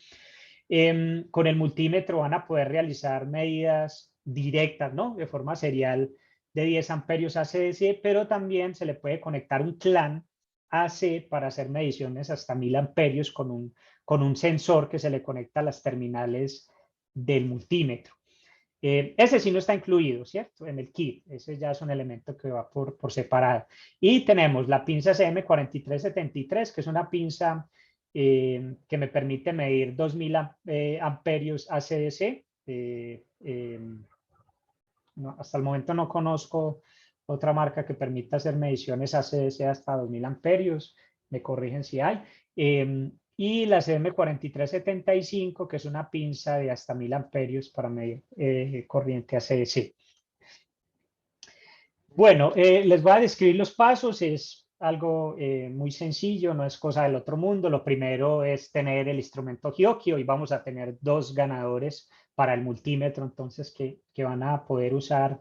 Con el multímetro van a poder realizar medidas directas, ¿no? De forma serial de 10 amperios AC/DC, pero también se le puede conectar un CLAN AC para hacer mediciones hasta 1000 amperios con un sensor que se le conecta a las terminales del multímetro. Ese sí no está incluido, ¿cierto? En el kit. Ese ya es un elemento que va por separado. Y tenemos la pinza CM4373, que es una pinza que me permite medir 2000 amperios AC/DC. No, hasta el momento no conozco otra marca que permita hacer mediciones AC/DC hasta 2000 amperios. Me corrigen si hay. Y la CM4375, que es una pinza de hasta 1000 amperios para medir corriente AC/DC. Bueno, les voy a describir los pasos. Es algo muy sencillo, no es cosa del otro mundo. Lo primero es tener el instrumento Hioki. Hoy vamos a tener 2 ganadores para el multímetro, entonces, que van a poder usar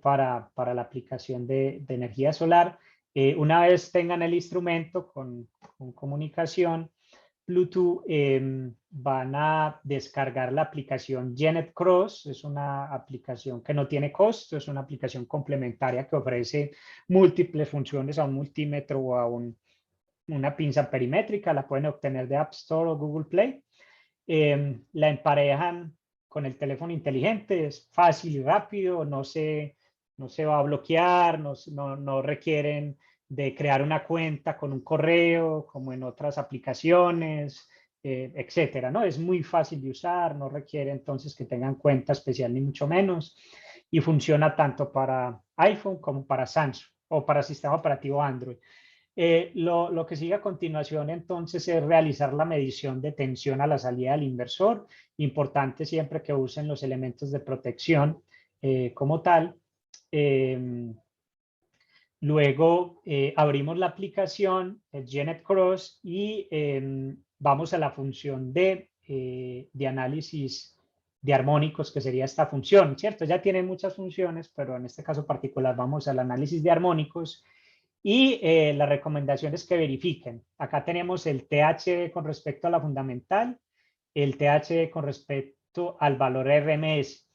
para la aplicación de energía solar. Una vez tengan el instrumento con comunicación Bluetooth, van a descargar la aplicación Genet Cross. Es una aplicación que no tiene costo, es una aplicación complementaria que ofrece múltiples funciones a un multímetro o a una pinza perimétrica. La pueden obtener de App Store o Google Play. La emparejan con el teléfono inteligente, es fácil y rápido, no se va a bloquear, no requieren de crear una cuenta con un correo, como en otras aplicaciones, etcétera, ¿no? Es muy fácil de usar, no requiere entonces que tengan cuenta especial ni mucho menos, y funciona tanto para iPhone como para Samsung o para sistema operativo Android. Lo que sigue a continuación entonces es realizar la medición de tensión a la salida del inversor. Importante siempre que usen los elementos de protección como tal. Luego abrimos la aplicación Genet Cross y vamos a la función de análisis de armónicos, que sería esta función, ¿cierto? Ya tiene muchas funciones, pero en este caso particular vamos al análisis de armónicos. Y la recomendación es que verifiquen. Acá tenemos el TH con respecto a la fundamental, el TH con respecto al valor RMS.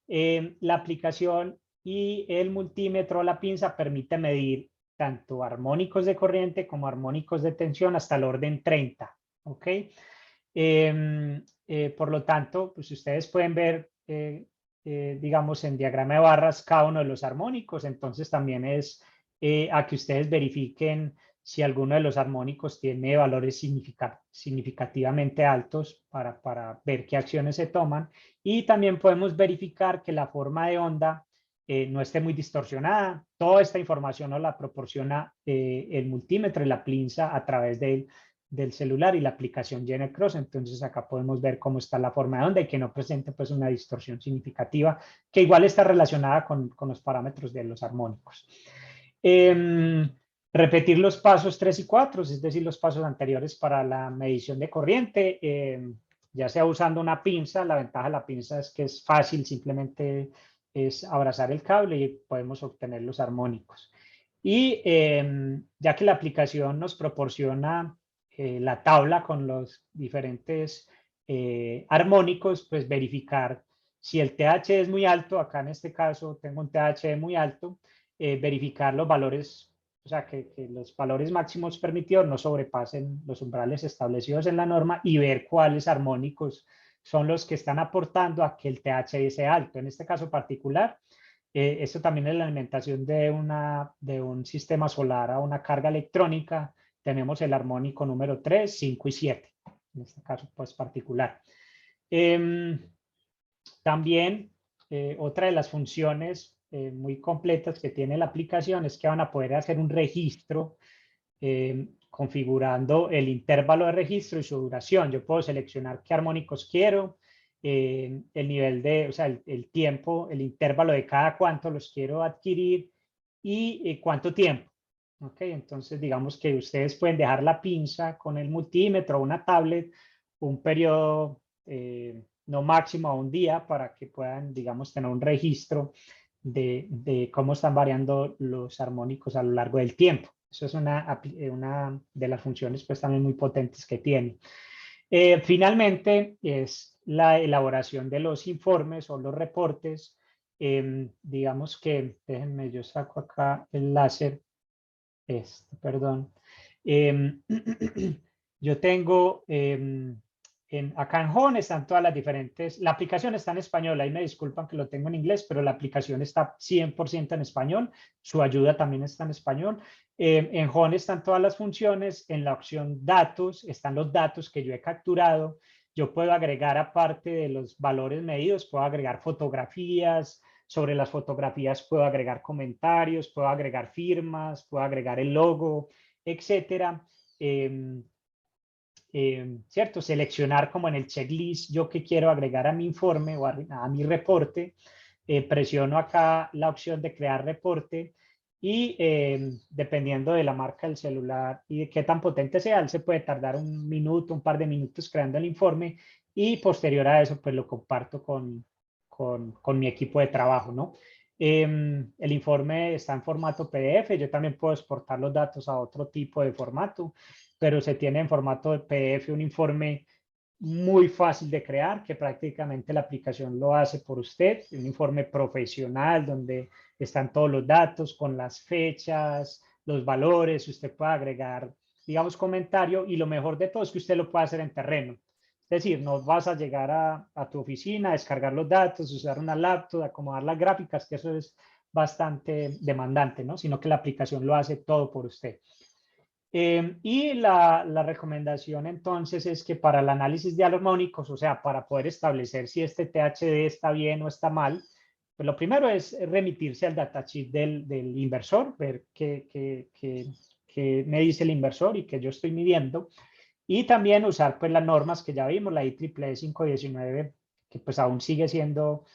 La aplicación y el multímetro, la pinza, permite medir tanto armónicos de corriente como armónicos de tensión hasta el orden 30. ¿Ok? Por lo tanto, pues ustedes pueden ver, digamos, en diagrama de barras cada uno de los armónicos. Entonces también es a que ustedes verifiquen si alguno de los armónicos tiene valores significativamente altos para ver qué acciones se toman. Y también podemos verificar que la forma de onda no esté muy distorsionada. Toda esta información nos la proporciona el multímetro y la pinza a través del celular y la aplicación GeneCross. Entonces acá podemos ver cómo está la forma de onda y que no presente pues una distorsión significativa, que igual está relacionada con los parámetros de los armónicos. Repetir los pasos 3 y 4, es decir, los pasos anteriores para la medición de corriente, ya sea usando una pinza. La ventaja de la pinza es que es fácil, simplemente es abrazar el cable y podemos obtener los armónicos. Y ya que la aplicación nos proporciona la tabla con los diferentes armónicos, pues verificar si el TH es muy alto. Acá en este caso tengo un TH muy alto. Verificar los valores, o sea, que los valores máximos permitidos no sobrepasen los umbrales establecidos en la norma, y ver cuáles armónicos son los que están aportando a que el TH sea alto. En este caso particular, esto también es la alimentación de un sistema solar a una carga electrónica. Tenemos el armónico número 3, 5 y 7, en este caso pues particular. También otra de las funciones muy completas que tiene la aplicación es que van a poder hacer un registro configurando el intervalo de registro y su duración. Yo puedo seleccionar qué armónicos quiero, el nivel de, o sea, el tiempo, el intervalo de cada cuánto los quiero adquirir y cuánto tiempo. ¿Ok? Entonces, digamos que ustedes pueden dejar la pinza con el multímetro o una tablet un periodo no máximo a un día, para que puedan, digamos, tener un registro de cómo están variando los armónicos a lo largo del tiempo. Eso es una de las funciones pues también muy potentes que tiene. Finalmente es la elaboración de los informes o los reportes. Digamos que, déjenme, yo saco acá el láser, perdón. Yo tengo acá en Home están todas las diferentes, la aplicación está en español, ahí me disculpan que lo tengo en inglés, pero la aplicación está 100% en español, su ayuda también está en español. En Home están todas las funciones, en la opción datos están los datos que yo he capturado. Yo puedo agregar, aparte de los valores medidos, puedo agregar fotografías. Sobre las fotografías puedo agregar comentarios, puedo agregar firmas, puedo agregar el logo, etcétera. ¿Cierto? Seleccionar como en el checklist yo que quiero agregar a mi informe o a mi reporte. Presiono acá la opción de crear reporte y dependiendo de la marca del celular y de qué tan potente sea, él se puede tardar un minuto, un par de minutos creando el informe, y posterior a eso pues lo comparto con mi equipo de trabajo, ¿no? El informe está en formato PDF. Yo también puedo exportar los datos a otro tipo de formato, pero se tiene en formato de PDF un informe muy fácil de crear, que prácticamente la aplicación lo hace por usted. Un informe profesional donde están todos los datos con las fechas, los valores. Usted puede agregar, digamos, comentario, y lo mejor de todo es que usted lo puede hacer en terreno. Es decir, no vas a llegar a tu oficina, a descargar los datos, usar una laptop, acomodar las gráficas, que eso es bastante demandante, ¿no? Sino que la aplicación lo hace todo por usted. Y la recomendación entonces es que para el análisis de armónicos, o sea, para poder establecer si este THD está bien o está mal, pues lo primero es remitirse al datasheet del inversor, ver qué me dice el inversor y qué yo estoy midiendo. Y también usar pues las normas que ya vimos, la IEEE 519, que pues aún sigue siendo,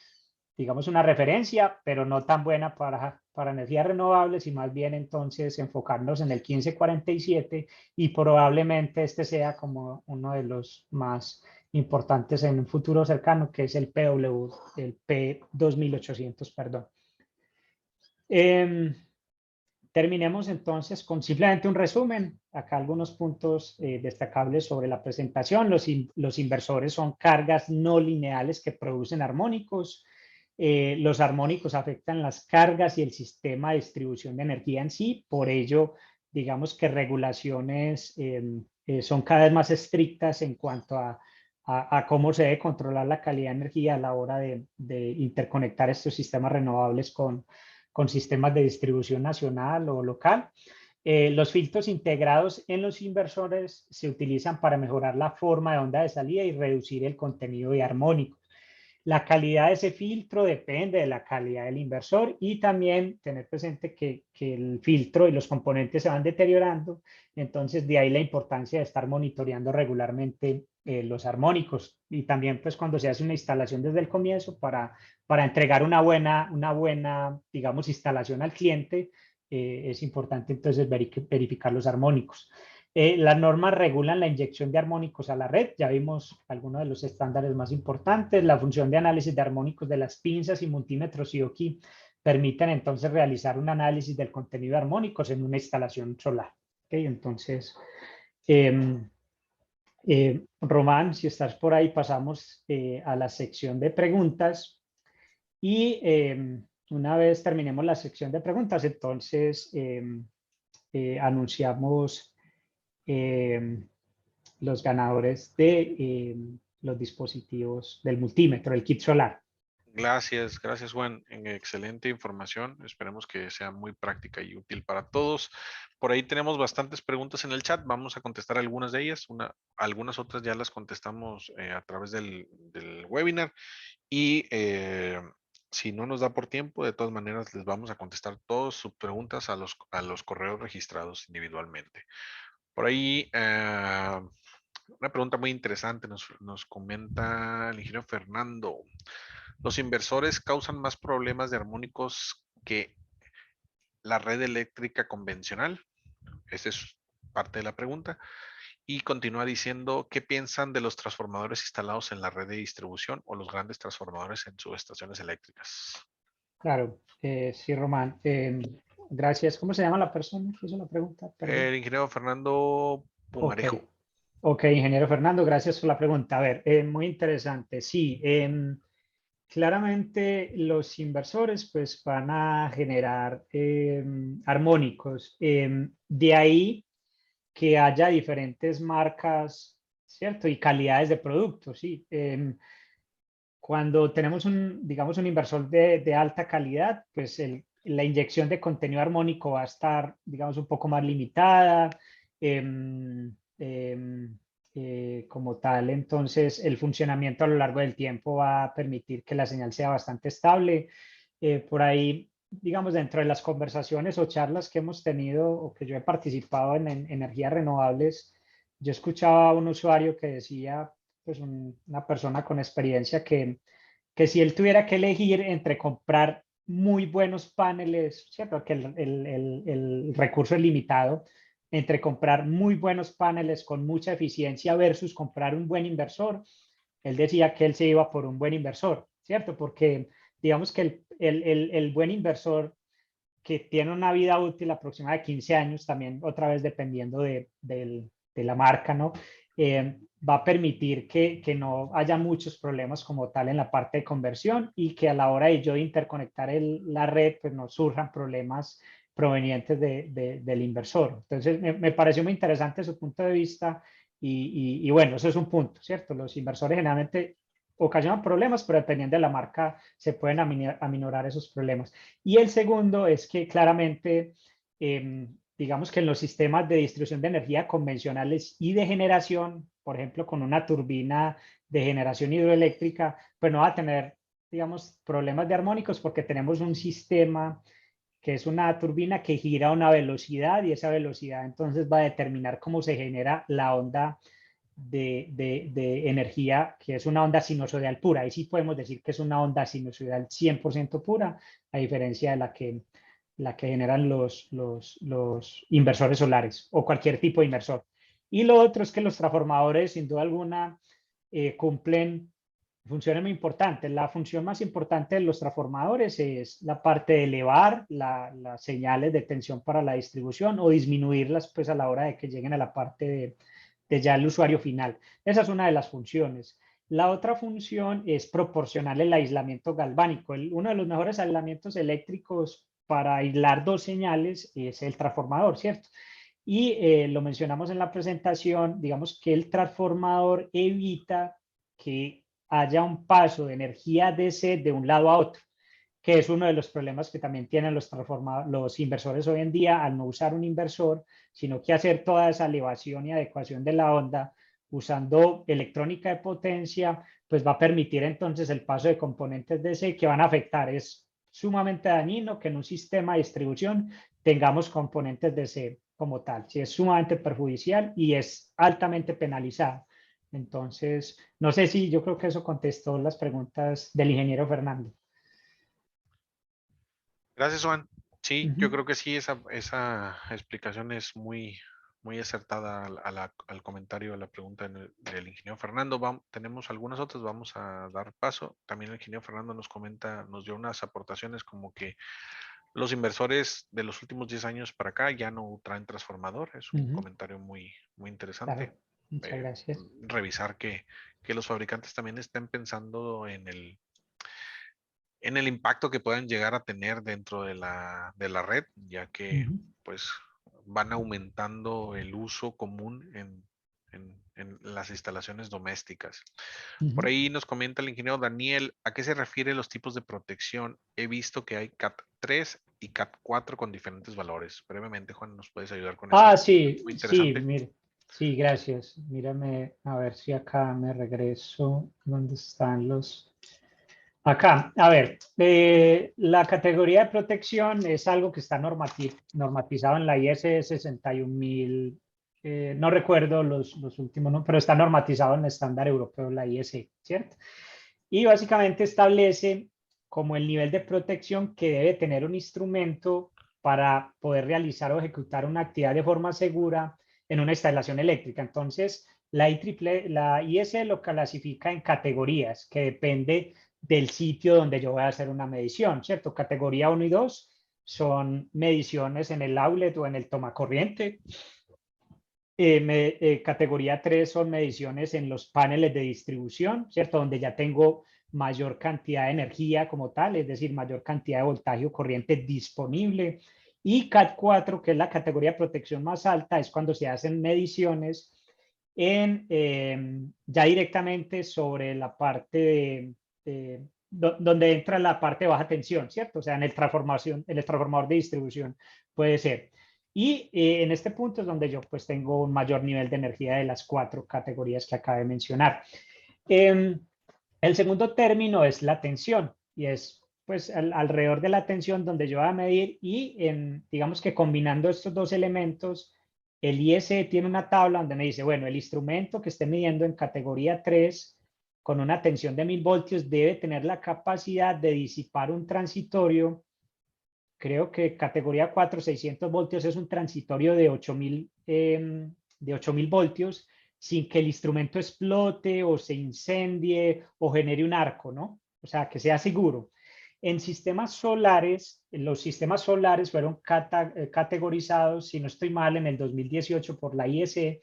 digamos, una referencia, pero no tan buena para energías renovables, y más bien entonces enfocarnos en el 1547, y probablemente este sea como uno de los más importantes en un futuro cercano, que es el PW, el P2800, perdón. Terminemos entonces con simplemente un resumen. Acá algunos puntos destacables sobre la presentación. Los inversores son cargas no lineales que producen armónicos. Los armónicos afectan las cargas y el sistema de distribución de energía en sí. Por ello, digamos que regulaciones son cada vez más estrictas en cuanto a cómo se debe controlar la calidad de energía a la hora de interconectar estos sistemas renovables con sistemas de distribución nacional o local. Los filtros integrados en los inversores se utilizan para mejorar la forma de onda de salida y reducir el contenido de armónicos. La calidad de ese filtro depende de la calidad del inversor y también tener presente que el filtro y los componentes se van deteriorando. Entonces, de ahí la importancia de estar monitoreando regularmente los armónicos y también pues cuando se hace una instalación desde el comienzo para entregar una buena, digamos, instalación al cliente, es importante entonces verificar los armónicos. Las normas regulan la inyección de armónicos a la red. Ya vimos algunos de los estándares más importantes. La función de análisis de armónicos de las pinzas y multímetros Sioki permiten entonces realizar un análisis del contenido de armónicos en una instalación solar. ¿Okay? Entonces, Román, si estás por ahí, pasamos a la sección de preguntas. Y una vez terminemos la sección de preguntas, entonces anunciamos los ganadores de los dispositivos del multímetro, el kit solar. Gracias, gracias Juan. Excelente información. Esperemos que sea muy práctica y útil para todos. Por ahí tenemos bastantes preguntas en el chat. Vamos a contestar algunas de ellas. Algunas otras ya las contestamos a través del webinar. Y si no nos da por tiempo, de todas maneras les vamos a contestar todas sus preguntas a los correos registrados individualmente. Por ahí, una pregunta muy interesante nos comenta el ingeniero Fernando. ¿Los inversores causan más problemas de armónicos que la red eléctrica convencional? Esa es parte de la pregunta. Y continúa diciendo, ¿qué piensan de los transformadores instalados en la red de distribución o los grandes transformadores en subestaciones eléctricas? Claro, sí, Román. Gracias. ¿Cómo se llama la persona que hizo la pregunta? Perdón. El ingeniero Fernando Pumarejo. Okay. Ok, ingeniero Fernando, gracias por la pregunta. A ver, muy interesante. Sí, claramente los inversores pues van a generar armónicos. De ahí que haya diferentes marcas, ¿cierto? Y calidades de productos, ¿sí? Cuando tenemos digamos, un inversor de alta calidad, pues la inyección de contenido armónico va a estar, digamos, un poco más limitada. Como tal, entonces el funcionamiento a lo largo del tiempo va a permitir que la señal sea bastante estable. Por ahí, digamos, dentro de las conversaciones o charlas que hemos tenido o que yo he participado en energías renovables, yo escuchaba a un usuario que decía, pues una persona con experiencia, que si él tuviera que elegir entre comprar muy buenos paneles, ¿cierto? Que el recurso es limitado, entre comprar muy buenos paneles con mucha eficiencia versus comprar un buen inversor, él decía que él se iba por un buen inversor, ¿cierto? Porque digamos que el buen inversor que tiene una vida útil aproximada de 15 años, también otra vez dependiendo de la marca, ¿no? Va a permitir que no haya muchos problemas como tal en la parte de conversión y que a la hora de yo interconectar la red, pues no surjan problemas provenientes del inversor. Entonces, me pareció muy interesante su punto de vista y bueno, eso es un punto, ¿cierto? Los inversores generalmente ocasionan problemas, pero dependiendo de la marca se pueden aminorar esos problemas. Y el segundo es que claramente, digamos que en los sistemas de distribución de energía convencionales y de generación, por ejemplo, con una turbina de generación hidroeléctrica, pues no va a tener, digamos, problemas de armónicos porque tenemos un sistema que es una turbina que gira a una velocidad y esa velocidad entonces va a determinar cómo se genera la onda de energía, que es una onda sinusoidal pura. Y sí podemos decir que es una onda sinusoidal 100% pura, a diferencia de la que generan los inversores solares o cualquier tipo de inversor. Y lo otro es que los transformadores, sin duda alguna, cumplen funciones muy importantes. La función más importante de los transformadores es la parte de elevar las señales de tensión para la distribución o disminuirlas pues a la hora de que lleguen a la parte de ya el usuario final. Esa es una de las funciones. La otra función es proporcionar el aislamiento galvánico. Uno de los mejores aislamientos eléctricos para aislar dos señales es el transformador, ¿cierto? Y lo mencionamos en la presentación, digamos que el transformador evita que haya un paso de energía DC de un lado a otro. que es uno de los problemas que también tienen los inversores hoy en día al no usar un inversor, sino que hacer toda esa elevación y adecuación de la onda usando electrónica de potencia, pues va a permitir entonces el paso de componentes DC que van a afectar. Es sumamente dañino que en un sistema de distribución tengamos componentes DC como tal. Sí, es sumamente perjudicial y es altamente penalizado. Entonces, no sé si yo creo que eso contestó las preguntas del ingeniero Fernando. Gracias, Juan. Sí, yo Ujú. creo que sí, esa explicación es muy acertada al comentario, a la pregunta del ingeniero Fernando. Tenemos algunas otras, vamos a dar paso. También el ingeniero Fernando nos comenta, nos dio unas aportaciones como que los inversores de los últimos 10 años para acá ya no traen transformador. Es un Ujú. comentario muy interesante. Claro, muchas gracias. Revisar que los fabricantes también estén pensando en el impacto que puedan llegar a tener dentro de la red, ya que Ujú. pues van aumentando el uso común en las instalaciones domésticas. Por Ujú. ahí nos comenta el ingeniero Daniel, ¿a qué se refiere los tipos de protección? He visto que hay CAT 3 y CAT 4 con diferentes valores. Brevemente, Juan, ¿nos puedes ayudar con eso? Ah, Muy sí, sí, interesante. mire. Sí, gracias. Mírame, a ver si acá me regreso. ¿Dónde están los? Acá, a ver, la categoría de protección es algo que está normatizado en la IS 61000, no recuerdo los últimos, ¿no? Pero está normatizado en el estándar europeo, la IS, ¿cierto? Y básicamente establece como el nivel de protección que debe tener un instrumento para poder realizar o ejecutar una actividad de forma segura en una instalación eléctrica. Entonces, la IS lo clasifica en categorías que depende del sitio donde yo voy a hacer una medición, ¿cierto? Categoría 1 y 2 son mediciones en el outlet o en el tomacorriente. Categoría 3 son mediciones en los paneles de distribución, ¿cierto? Donde ya tengo mayor cantidad de energía como tal, es decir, mayor cantidad de voltaje o corriente disponible. Y CAT 4, que es la categoría de protección más alta, es cuando se hacen mediciones ya directamente sobre la parte donde entra la parte de baja tensión, ¿cierto? O sea, en el transformador de distribución puede ser. Y en este punto es donde yo pues tengo un mayor nivel de energía de las 4 categorías que acabé de mencionar. El segundo término es la tensión y es pues alrededor de la tensión donde yo voy a medir y digamos que combinando estos dos elementos, el ISE tiene una tabla donde me dice, bueno, el instrumento que esté midiendo en categoría 3 con una tensión de 1000 voltios debe tener la capacidad de disipar un transitorio. Creo que categoría 4, 600 voltios es un transitorio de 8000 voltios sin que el instrumento explote o se incendie o genere un arco, ¿no? O sea, que sea seguro. En sistemas solares, los sistemas solares fueron categorizados, si no estoy mal, en el 2018 por la ISE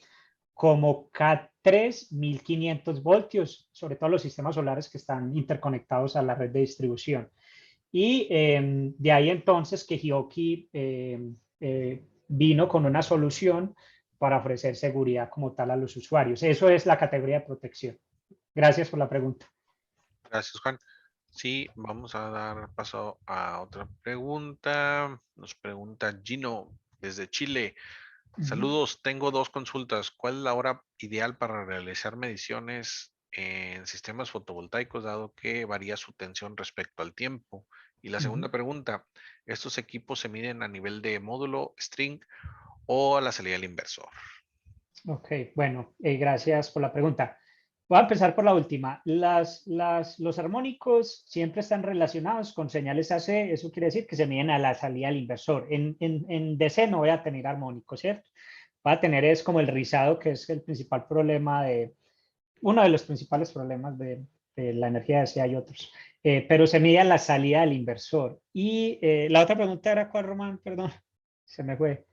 como CAT3, 1500 voltios, sobre todo los sistemas solares que están interconectados a la red de distribución. Y de ahí entonces que Hioki vino con una solución para ofrecer seguridad como tal a los usuarios. Eso es la categoría de protección. Gracias por la pregunta. Gracias, Juan. Sí, vamos a dar paso a otra pregunta. Nos pregunta Gino desde Chile. Saludos, tengo dos consultas. ¿Cuál es la hora ideal para realizar mediciones en sistemas fotovoltaicos, dado que varía su tensión respecto al tiempo? Y la segunda pregunta, ¿estos equipos se miden a nivel de módulo, string o a la salida del inversor? Ok, bueno, gracias por la pregunta. Voy a empezar por la última. Los armónicos siempre están relacionados con señales AC, eso quiere decir que se miden a la salida del inversor. En DC no voy a tener armónicos, ¿cierto? Voy a tener es como el rizado, que es el principal problema uno de los principales problemas de la energía de DC, hay otros. Pero se mide a la salida del inversor. Y la otra pregunta era ¿cuál, Román? Perdón, se me fue.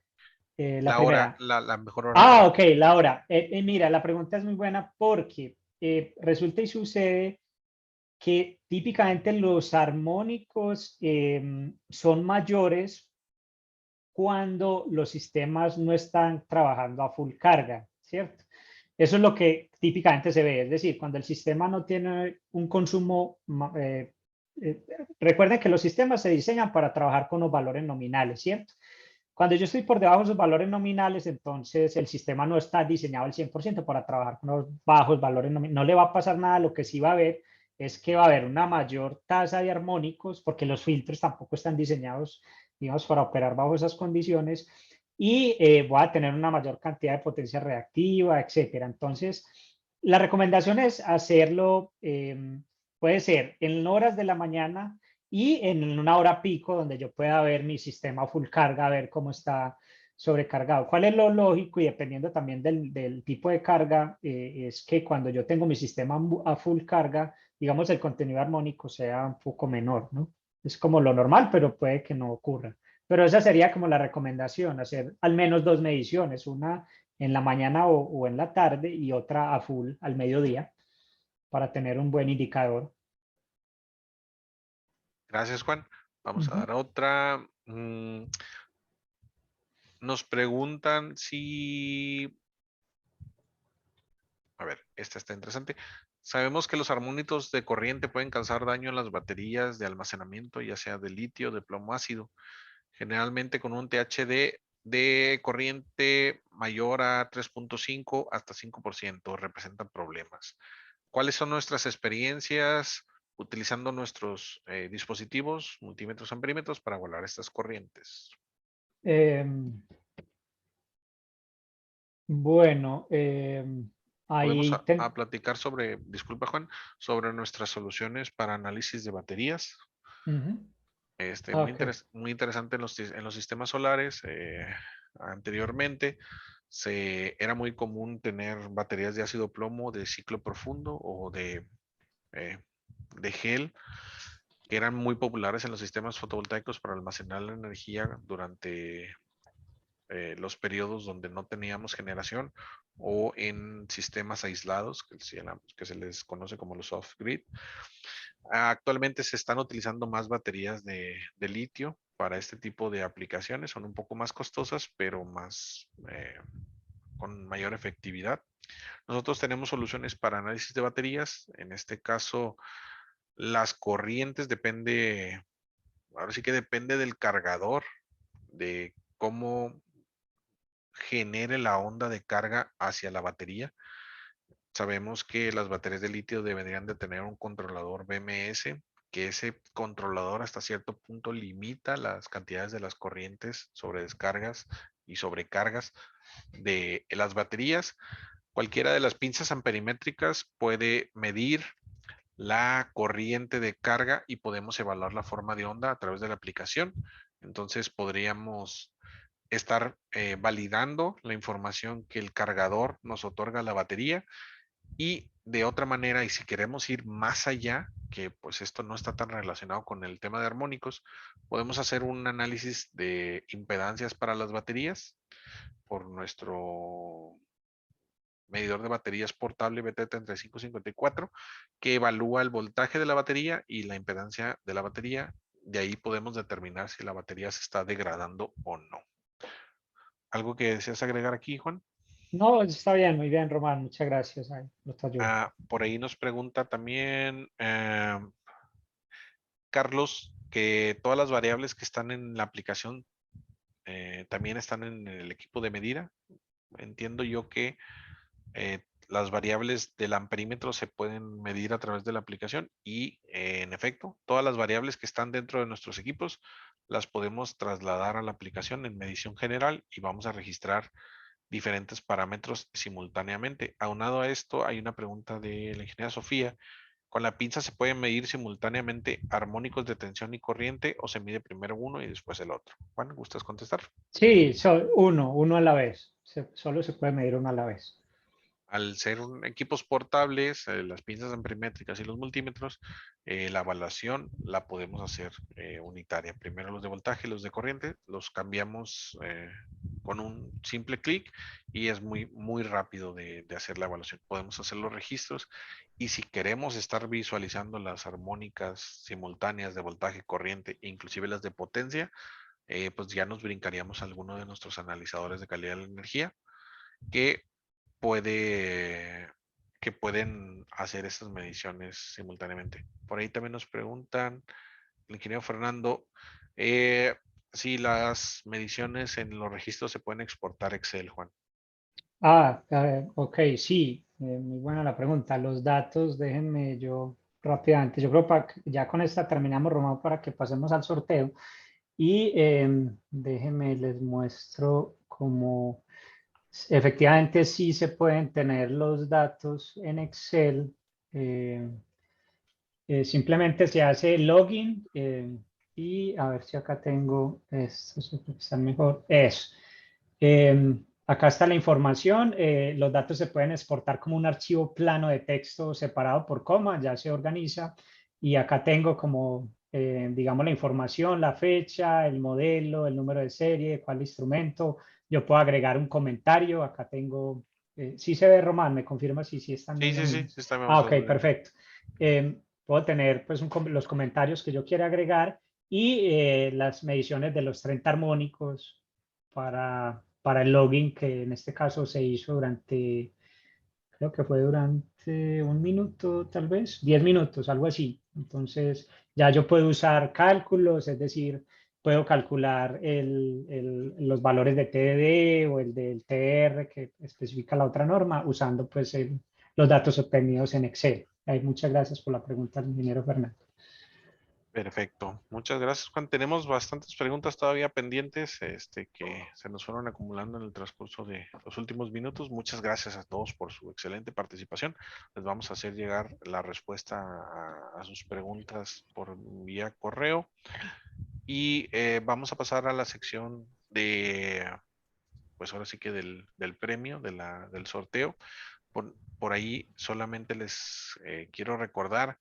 La La hora, primera. la mejor hora Ah, para... ok, la hora. Mira, la pregunta es muy buena porque resulta y sucede que típicamente los armónicos son mayores cuando los sistemas no están trabajando a full carga, ¿cierto? Eso es lo que típicamente se ve, es decir, cuando el sistema no tiene un consumo recuerden que los sistemas se diseñan para trabajar con los valores nominales, ¿cierto? Cuando yo estoy por debajo de esos valores nominales, entonces el sistema no está diseñado al 100% para trabajar con los bajos valores nominales. No le va a pasar nada. Lo que sí va a haber es que va a haber una mayor tasa de armónicos, porque los filtros tampoco están diseñados, digamos, para operar bajo esas condiciones, y voy a tener una mayor cantidad de potencia reactiva, etcétera. Entonces, la recomendación es hacerlo, puede ser en horas de la mañana y en una hora pico donde yo pueda ver mi sistema full carga, ver cómo está sobrecargado. ¿Cuál es lo lógico? Y dependiendo también del tipo de carga, es que cuando yo tengo mi sistema a full carga, digamos, el contenido armónico sea un poco menor, ¿no? Es como lo normal, pero puede que no ocurra. Pero esa sería como la recomendación, hacer al menos 2 mediciones, una en la mañana o en la tarde y otra a full al mediodía para tener un buen indicador. Gracias, Juan. Vamos a dar otra. Nos preguntan si... A ver, esta está interesante. Sabemos que los armónicos de corriente pueden causar daño en las baterías de almacenamiento, ya sea de litio o de plomo ácido. Generalmente con un THD de corriente mayor a 3.5 hasta 5% representan problemas. ¿Cuáles son nuestras experiencias utilizando nuestros dispositivos, multímetros, amperímetros, para evaluar estas corrientes? Bueno, Podemos ahí a platicar sobre, disculpa Juan, sobre nuestras soluciones para análisis de baterías. Muy, ok. muy interesante en los sistemas solares. Anteriormente era muy común tener baterías de ácido plomo de ciclo profundo o eh, de gel, que eran muy populares en los sistemas fotovoltaicos para almacenar la energía durante los periodos donde no teníamos generación, o en sistemas aislados que se les conoce como los off-grid. Actualmente se están utilizando más baterías de litio para este tipo de aplicaciones. Son un poco más costosas, pero con mayor efectividad. Nosotros tenemos soluciones para análisis de baterías. En este caso, las corrientes ahora sí que depende del cargador, de cómo genere la onda de carga hacia la batería. Sabemos que las baterías de litio deberían de tener un controlador BMS, que ese controlador hasta cierto punto limita las cantidades de las corrientes sobre descargas y sobrecargas de las baterías. Cualquiera de las pinzas amperimétricas puede medir la corriente de carga y podemos evaluar la forma de onda a través de la aplicación. Entonces podríamos estar validando la información que el cargador nos otorga a la batería, y de otra manera, y si queremos ir más allá, que pues esto no está tan relacionado con el tema de armónicos, podemos hacer un análisis de impedancias para las baterías por nuestro medidor de baterías portable BT3554, que evalúa el voltaje de la batería y la impedancia de la batería. De ahí podemos determinar si la batería se está degradando o no. ¿Algo que deseas agregar aquí, Juan? No, está bien, muy bien, Román. Muchas gracias por tu ayuda. Por ahí nos pregunta también Carlos, que todas las variables que están en la aplicación también están en el equipo de medida. Entiendo yo que las variables del amperímetro se pueden medir a través de la aplicación y en efecto, todas las variables que están dentro de nuestros equipos las podemos trasladar a la aplicación en medición general y vamos a registrar diferentes parámetros simultáneamente. Aunado a esto, hay una pregunta de la ingeniera Sofía. ¿Con la pinza se pueden medir simultáneamente armónicos de tensión y corriente o se mide primero uno y después el otro? Juan, ¿gustas contestar? Sí, uno a la vez. Solo se puede medir uno a la vez. Al ser equipos portables, las pinzas amperímetras y los multímetros, la evaluación la podemos hacer unitaria. Primero los de voltaje y los de corriente, los cambiamos con un simple clic y es muy, muy rápido de hacer la evaluación. Podemos hacer los registros y si queremos estar visualizando las armónicas simultáneas de voltaje, corriente, inclusive las de potencia, pues ya nos brincaríamos a alguno de nuestros analizadores de calidad de la energía, que puede que pueden hacer estas mediciones simultáneamente. Por ahí también nos preguntan, el ingeniero Fernando, si las mediciones en los registros se pueden exportar a Excel, Juan. Ok, sí, muy buena la pregunta. Los datos, déjenme yo rápidamente. Yo creo que ya con esta terminamos, Román, para que pasemos al sorteo. Y déjenme les muestro cómo efectivamente sí se pueden tener los datos en Excel. Simplemente se hace el login y a ver si acá tengo esto, está mejor. Eso. Acá está la información. Los datos se pueden exportar como un archivo plano de texto separado por coma, ya se organiza. Y acá tengo como, digamos, la información, la fecha, el modelo, el número de serie, cuál instrumento. Yo puedo agregar un comentario. Acá tengo, sí se ve, Román, me confirma si sí están Sí, viendo sí, sí, mi. sí, está, vamos Ok, a ver. perfecto. Puedo tener pues, los comentarios que yo quiera agregar y las mediciones de los 30 armónicos para el login, que en este caso se hizo durante, creo que fue durante 1 minuto, tal vez, 10 minutos, algo así. Entonces, ya yo puedo usar cálculos, es decir, puedo calcular los valores de TDD o el del TR que especifica la otra norma usando pues los datos obtenidos en Excel. Muchas gracias por la pregunta, ingeniero Fernando. Perfecto. Muchas gracias, Juan. Tenemos bastantes preguntas todavía pendientes, que se nos fueron acumulando en el transcurso de los últimos minutos. Muchas gracias a todos por su excelente participación. Les vamos a hacer llegar la respuesta a sus preguntas por vía correo. Y vamos a pasar a la sección de, pues ahora sí que del premio, del sorteo. Por ahí solamente les quiero recordar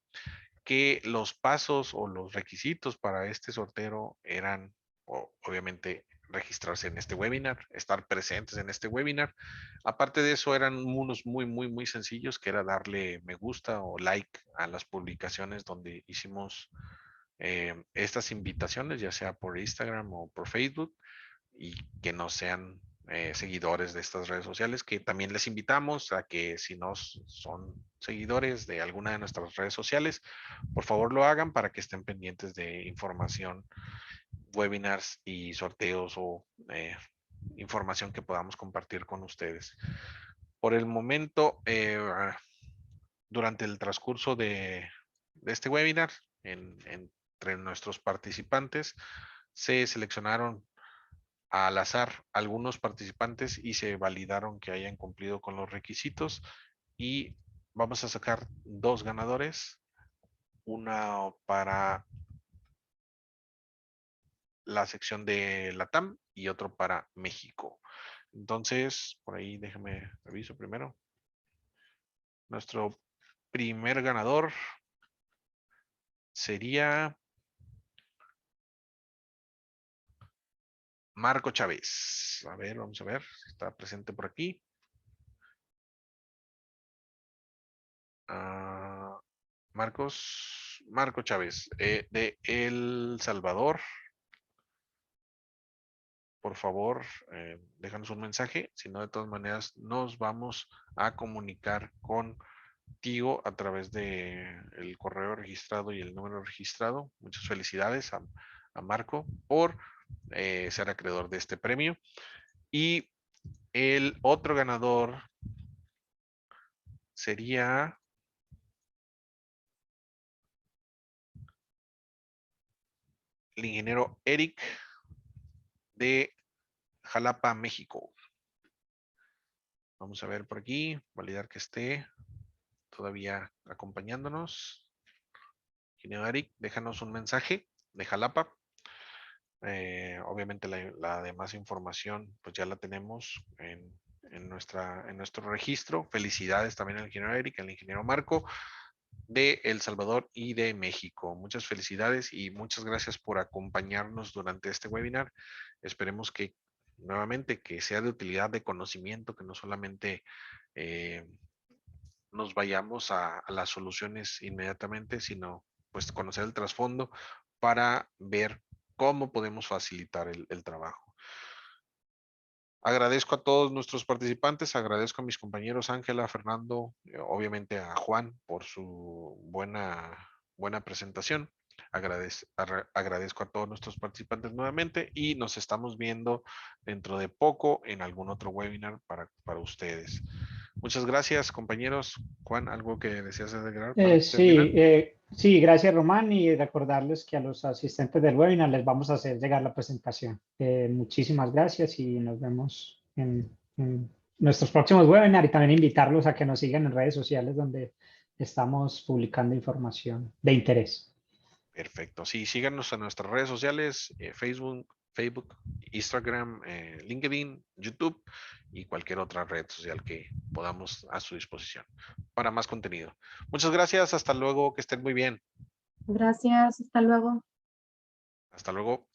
que los pasos o los requisitos para este sorteo eran, obviamente, registrarse en este webinar, estar presentes en este webinar. Aparte de eso, eran unos muy sencillos, que era darle me gusta o like a las publicaciones donde hicimos estas invitaciones, ya sea por Instagram o por Facebook, y que no sean seguidores de estas redes sociales, que también les invitamos a que si no son seguidores de alguna de nuestras redes sociales, por favor lo hagan para que estén pendientes de información, webinars y sorteos o información que podamos compartir con ustedes. Por el momento, durante el transcurso de este webinar, entre nuestros participantes, se seleccionaron al azar algunos participantes y se validaron que hayan cumplido con los requisitos, y vamos a sacar 2 ganadores, una para la sección de Latam y otro para México. Entonces, por ahí déjame reviso primero. Nuestro primer ganador sería Marco Chávez. A ver, vamos a ver si está presente por aquí. Marco Chávez, de El Salvador. Por favor, déjanos un mensaje. Si no, de todas maneras, nos vamos a comunicar contigo a través de el correo registrado y el número registrado. Muchas felicidades a Marco por ser acreedor de este premio. Y el otro ganador sería el ingeniero Eric de Jalapa, México. Vamos a ver por aquí, validar que esté todavía acompañándonos. Ingeniero Eric, déjanos un mensaje de Jalapa. Obviamente la demás información pues ya la tenemos en nuestro registro. Felicidades también al ingeniero Eric, al ingeniero Marco de El Salvador y de México. Muchas felicidades y muchas gracias por acompañarnos durante este webinar. Esperemos que nuevamente que sea de utilidad, de conocimiento, que no solamente nos vayamos a las soluciones inmediatamente, sino pues conocer el trasfondo para ver cómo podemos facilitar el trabajo. Agradezco a todos nuestros participantes, agradezco a mis compañeros Ángela, Fernando, obviamente a Juan por su buena presentación. Agradezco a todos nuestros participantes nuevamente y nos estamos viendo dentro de poco en algún otro webinar para ustedes. Muchas gracias, compañeros. Juan, ¿algo que deseas agregar para terminar? Sí, gracias, Román, y recordarles que a los asistentes del webinar les vamos a hacer llegar la presentación. Muchísimas gracias y nos vemos en nuestros próximos webinars, y también invitarlos a que nos sigan en redes sociales donde estamos publicando información de interés. Perfecto. Sí, síganos en nuestras redes sociales, Facebook, Instagram, LinkedIn, YouTube y cualquier otra red social que podamos a su disposición para más contenido. Muchas gracias. Hasta luego. Que estén muy bien. Gracias, hasta luego. Hasta luego.